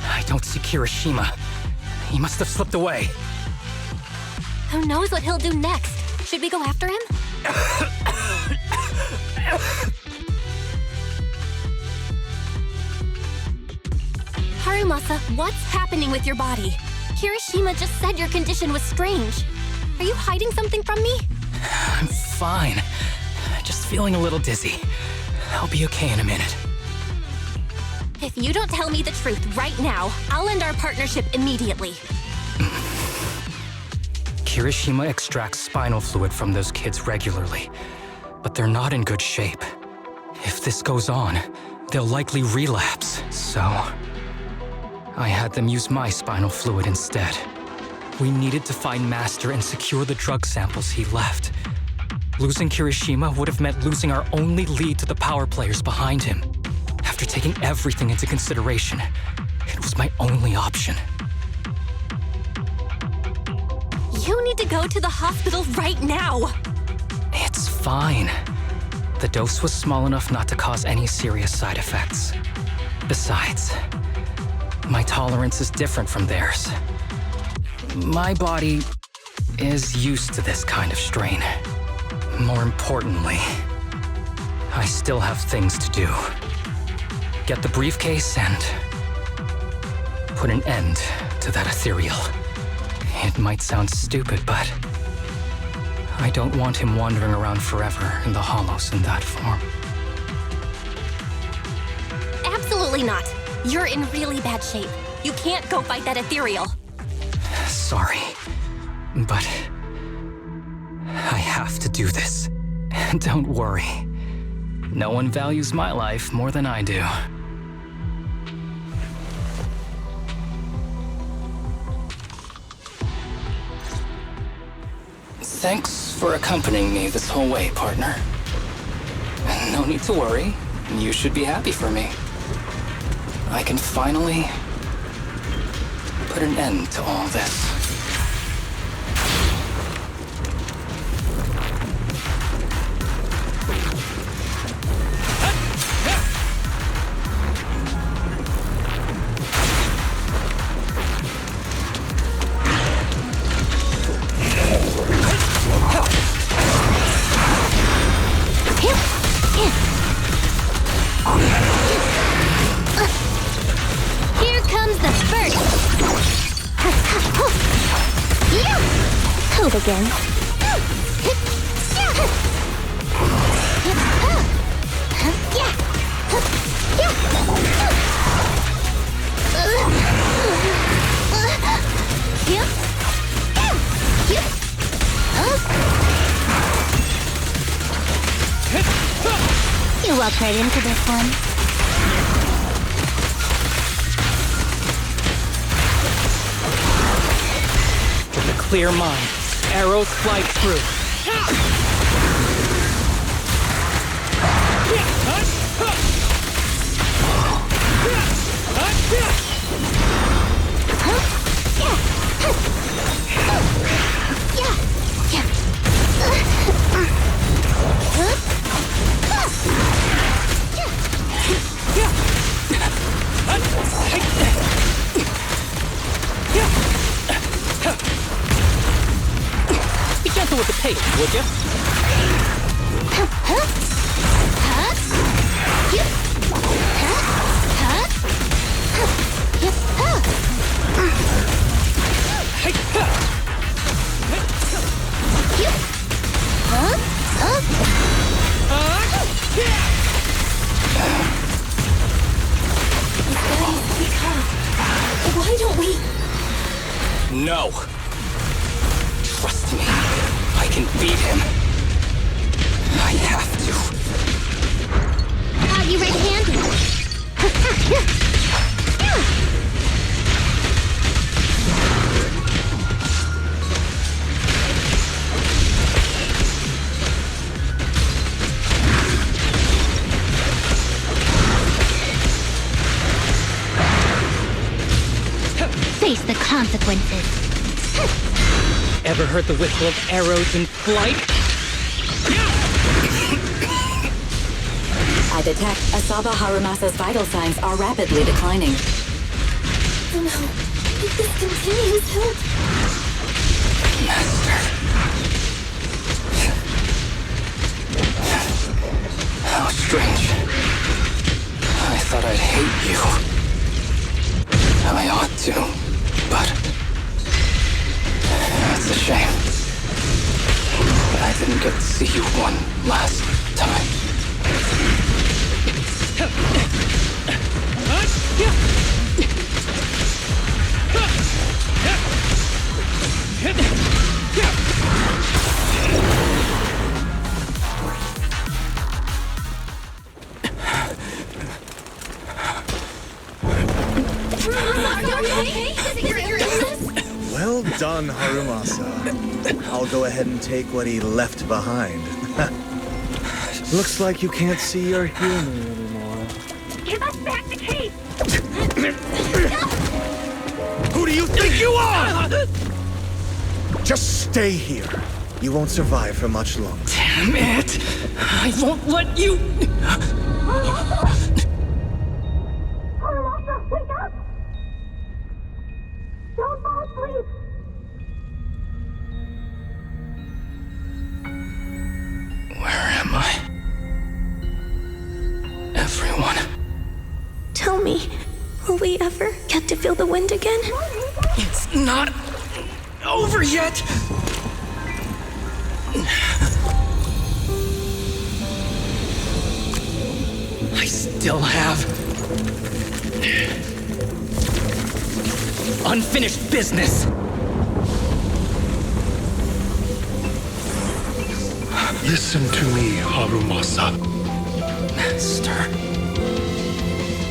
I don't see Kirishima. He must have slipped away. Who knows what he'll do next? Should we go after him? Harumasa, what's happening with your body? Kirishima just said your condition was strange. Are you hiding something from me? I'm fine. Just feeling a little dizzy. I'll be okay in a minute. If you don't tell me the truth right now, I'll end our partnership immediately. Kirishima extracts spinal fluid from those kids regularly, but they're not in good shape. If this goes on, they'll likely relapse, so I had them use my spinal fluid instead. We needed to find Master and secure the drug samples he left. Losing Kirishima would have meant losing our only lead to the power players behind him. After taking everything into consideration, it was my only option. You need to go to the hospital right now! It's fine. The dose was small enough not to cause any serious side effects. Besides, my tolerance is different from theirs. My body is used to this kind of strain. More importantly, I still have things to do. Get the briefcase and put an end to that ethereal. It might sound stupid, but I don't want him wandering around forever in the hollows in that form. Absolutely not. You're in really bad shape. You can't go fight that ethereal. Sorry, but I have to do this. Don't worry. No one values my life more than I do. Thanks for accompanying me this whole way, partner. No need to worry. You should be happy for me. I can finally put an end to all this. Here comes the first! Hold again. You walk right into this one. With a clear mind, arrows fly through. Be gentle with the pace, would you? Why don't we? No. Trust me, I can beat him. I have to. Got you red-handed. Face the consequences. Ever heard the whistle of arrows in flight? I detect Asaba Harumasa's vital signs are rapidly declining. Oh no. If this continues, help. Master. How strange. I thought I'd hate you. I ought to, but it's a shame. I didn't get to see you one last time. okay? Is it your illness? Well done, Harumasa. I'll go ahead and take what he left behind. Looks like you can't see your human anymore. Give us back the case! Who do you think you are? Just stay here. You won't survive for much longer. Damn it! I won't let you... Harumasa, wake up! Don't fall asleep! Where am I? Everyone. Tell me, will we ever get to feel the wind again? It's not over yet! I still have unfinished business. Listen to me, Harumasa. Master.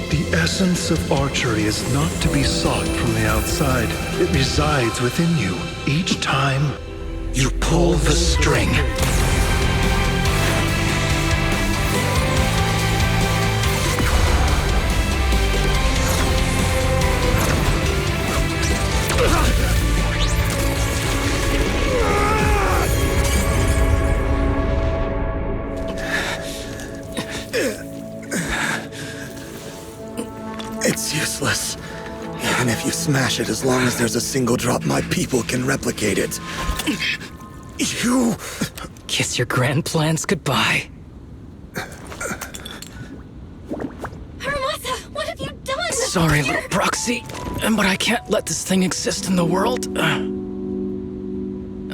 The essence of archery is not to be sought from the outside. It resides within you. Each time you pull the string. It's useless. Even if you smash it, as long as there's a single drop, my people can replicate it. You... Kiss your grand plans goodbye. Harumasa, what have you done? Sorry, little proxy, but I can't let this thing exist in the world.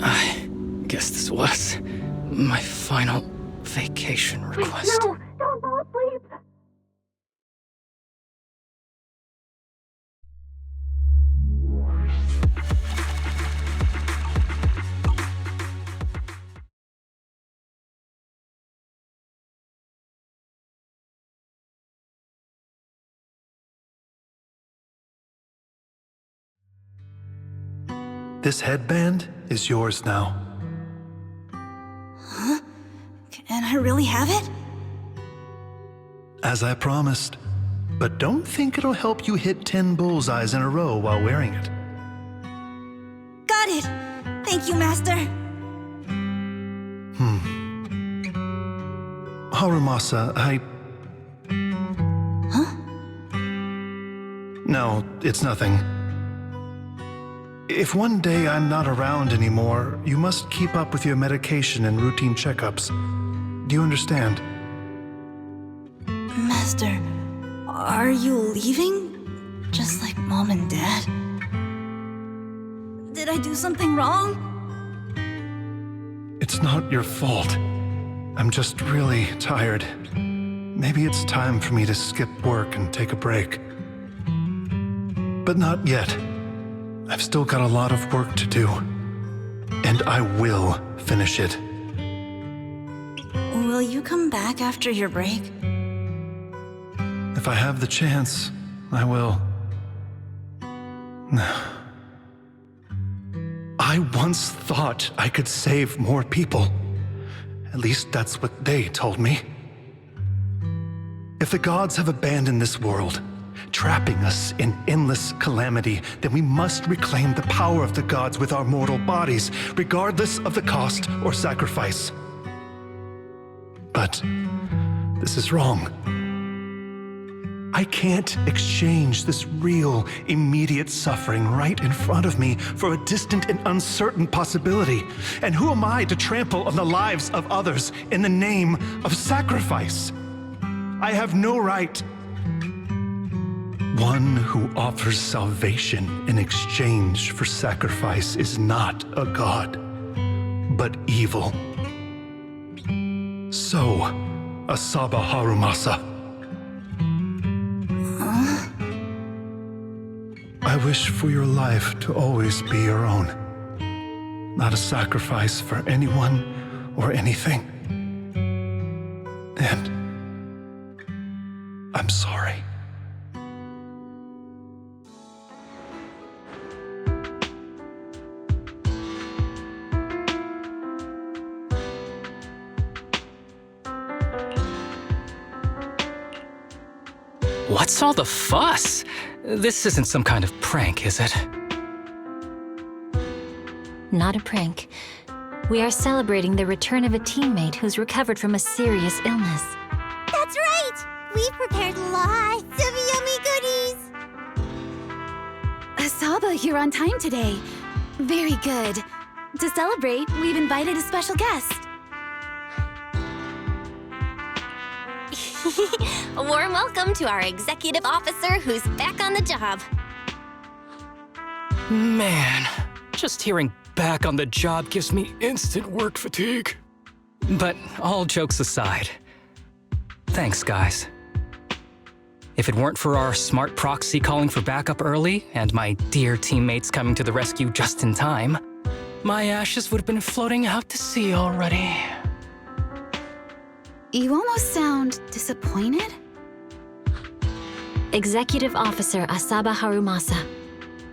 I guess this was my final vacation request. No, don't fall asleep! This headband is yours now. Huh? Can I really have it? As I promised. But don't think it'll help you hit 10 bullseyes in a row while wearing it. Got it! Thank you, Master. Harumasa, Huh? No, it's nothing. If one day I'm not around anymore, you must keep up with your medication and routine checkups. Do you understand? Master, are you leaving? Just like Mom and Dad? Did I do something wrong? It's not your fault. I'm just really tired. Maybe it's time for me to skip work and take a break. But not yet. I've still got a lot of work to do. And I will finish it. Will you come back after your break? If I have the chance, I will. I once thought I could save more people. At least that's what they told me. If the gods have abandoned this world, trapping us in endless calamity, then we must reclaim the power of the gods with our mortal bodies, regardless of the cost or sacrifice. But this is wrong. I can't exchange this real, immediate suffering right in front of me for a distant and uncertain possibility. And who am I to trample on the lives of others in the name of sacrifice? I have no right. One who offers salvation in exchange for sacrifice is not a god, but evil. So, Asaba Harumasa. I wish for your life to always be your own, not a sacrifice for anyone or anything. And I'm sorry. What's all the fuss? This isn't some kind of prank, is it? Not a prank. We are celebrating the return of a teammate who's recovered from a serious illness. That's right! We've prepared lots of yummy goodies! Asaba, you're on time today. Very good. To celebrate, we've invited a special guest. A warm welcome to our executive officer who's back on the job. Man, just hearing back on the job gives me instant work fatigue. But all jokes aside, thanks, guys. If it weren't for our smart proxy calling for backup early and my dear teammates coming to the rescue just in time, my ashes would have been floating out to sea already. You almost sound disappointed? Executive Officer Asaba Harumasa,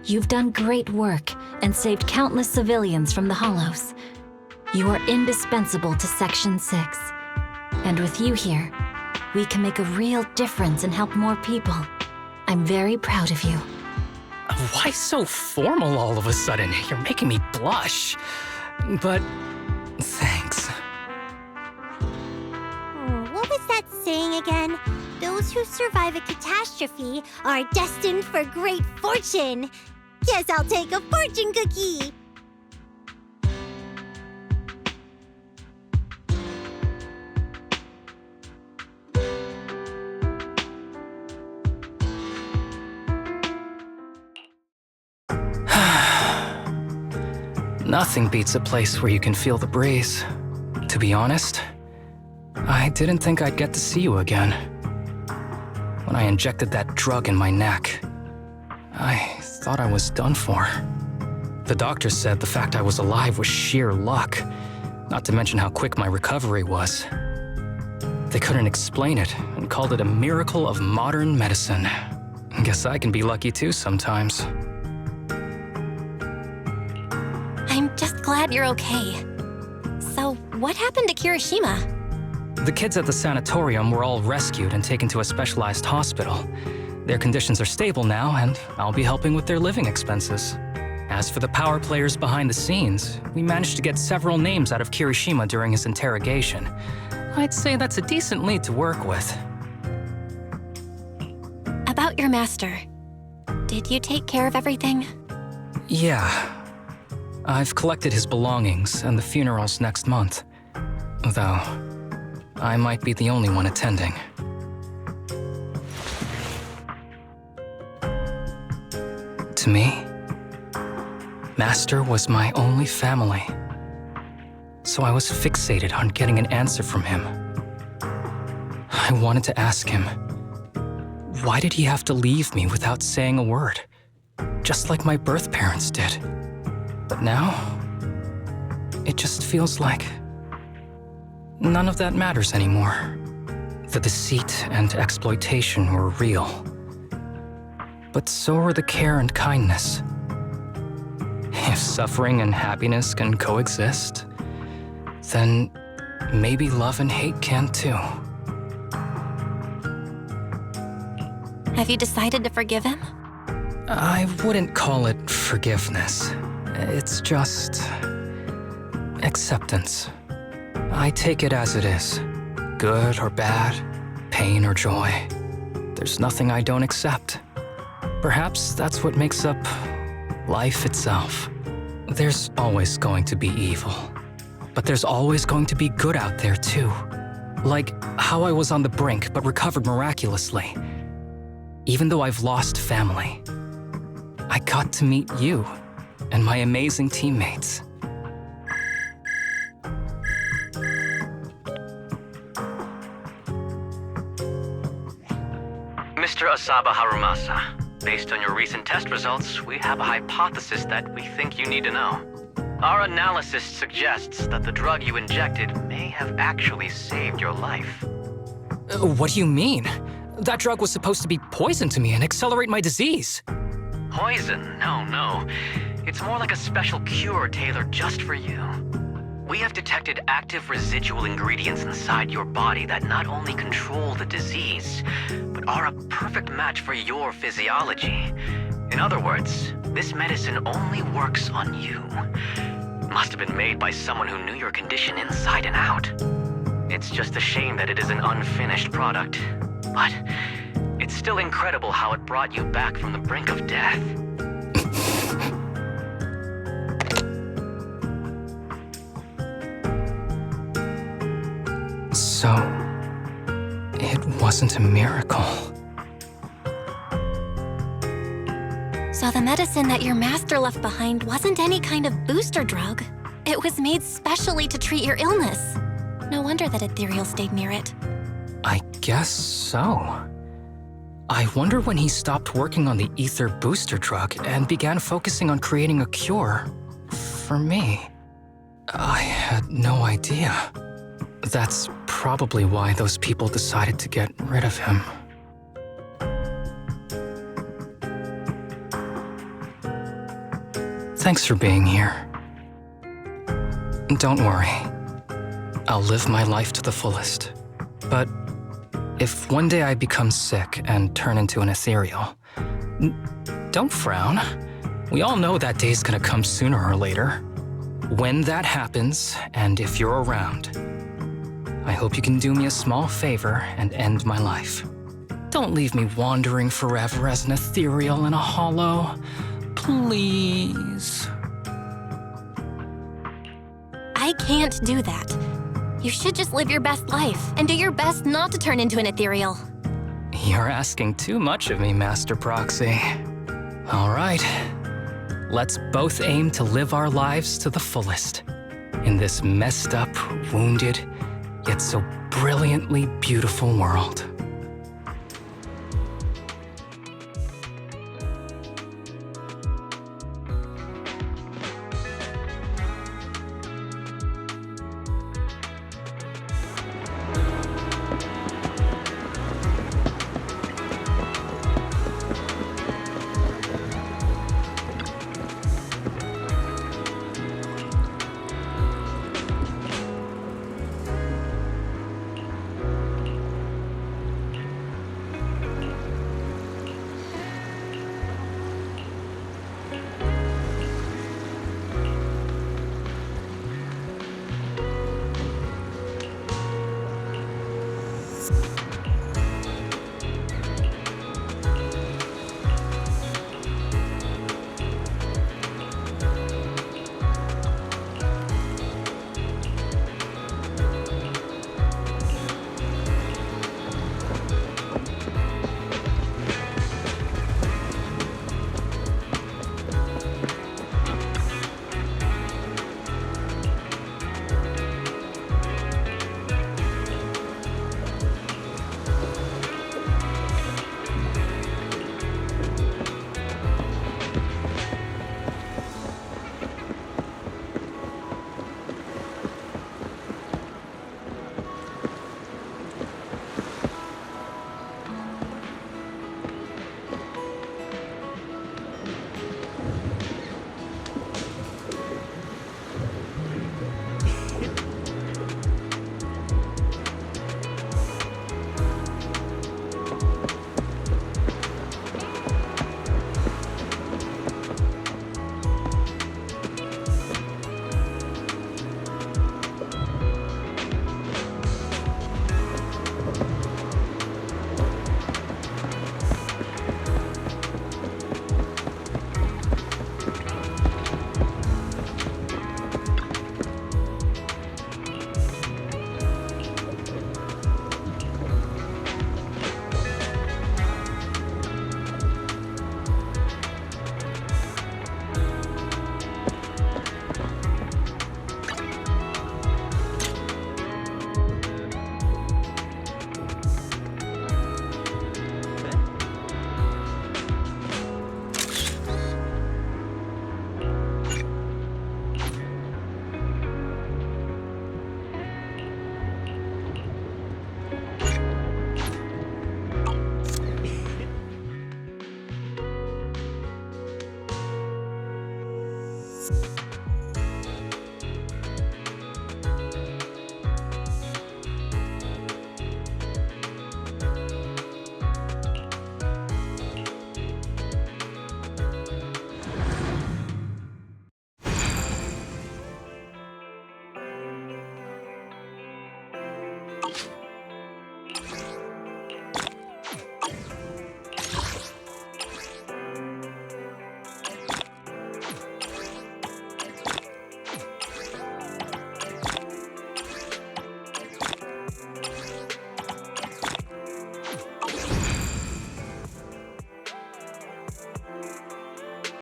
you've done great work and saved countless civilians from the Hollows. You are indispensable to Section 6. And with you here, we can make a real difference and help more people. I'm very proud of you. Why so formal all of a sudden? You're making me blush. But thanks. What was that saying again? Those who survive a catastrophe are destined for great fortune. Guess I'll take a fortune cookie. Nothing beats a place where you can feel the breeze. To be honest, I didn't think I'd get to see you again. When I injected that drug in my neck, I thought I was done for. The doctor said the fact I was alive was sheer luck, not to mention how quick my recovery was. They couldn't explain it and called it a miracle of modern medicine. Guess I can be lucky too sometimes. I'm just glad you're okay. So, what happened to Kirishima? The kids at the sanatorium were all rescued and taken to a specialized hospital. Their conditions are stable now, and I'll be helping with their living expenses. As for the power players behind the scenes, we managed to get several names out of Kirishima during his interrogation. I'd say that's a decent lead to work with. About your master. Did you take care of everything? Yeah. I've collected his belongings, and the funeral's next month. Though, I might be the only one attending. To me, Master was my only family. So I was fixated on getting an answer from him. I wanted to ask him, why did he have to leave me without saying a word? Just like my birth parents did. But now, it just feels like none of that matters anymore. The deceit and exploitation were real. But so are the care and kindness. If suffering and happiness can coexist, then maybe love and hate can too. Have you decided to forgive him? I wouldn't call it forgiveness. It's just acceptance. I take it as it is. Good or bad, pain or joy. There's nothing I don't accept. Perhaps that's what makes up life itself. There's always going to be evil. But there's always going to be good out there too. Like how I was on the brink but recovered miraculously. Even though I've lost family, I got to meet you and my amazing teammates. Mr. Asaba Harumasa, based on your recent test results, we have a hypothesis that we think you need to know. Our analysis suggests that the drug you injected may have actually saved your life. What do you mean? That drug was supposed to be poison to me and accelerate my disease. Poison? No. It's more like a special cure tailored just for you. We have detected active residual ingredients inside your body that not only control the disease, but are a perfect match for your physiology. In other words, this medicine only works on you. It must have been made by someone who knew your condition inside and out. It's just a shame that it is an unfinished product. But it's still incredible how it brought you back from the brink of death. So, it wasn't a miracle. So the medicine that your master left behind wasn't any kind of booster drug. It was made specially to treat your illness. No wonder that Ethereal stayed near it. I guess so. I wonder when he stopped working on the ether booster drug and began focusing on creating a cure for me. I had no idea. That's probably why those people decided to get rid of him. Thanks for being here. Don't worry. I'll live my life to the fullest. But if one day I become sick and turn into an ethereal, don't frown. We all know that day's gonna come sooner or later. When that happens, and if you're around, I hope you can do me a small favor and end my life. Don't leave me wandering forever as an ethereal in a hollow. Please. I can't do that. You should just live your best life and do your best not to turn into an ethereal. You're asking too much of me, Master Proxy. All right. Let's both aim to live our lives to the fullest in this messed up, wounded, yet so brilliantly beautiful world.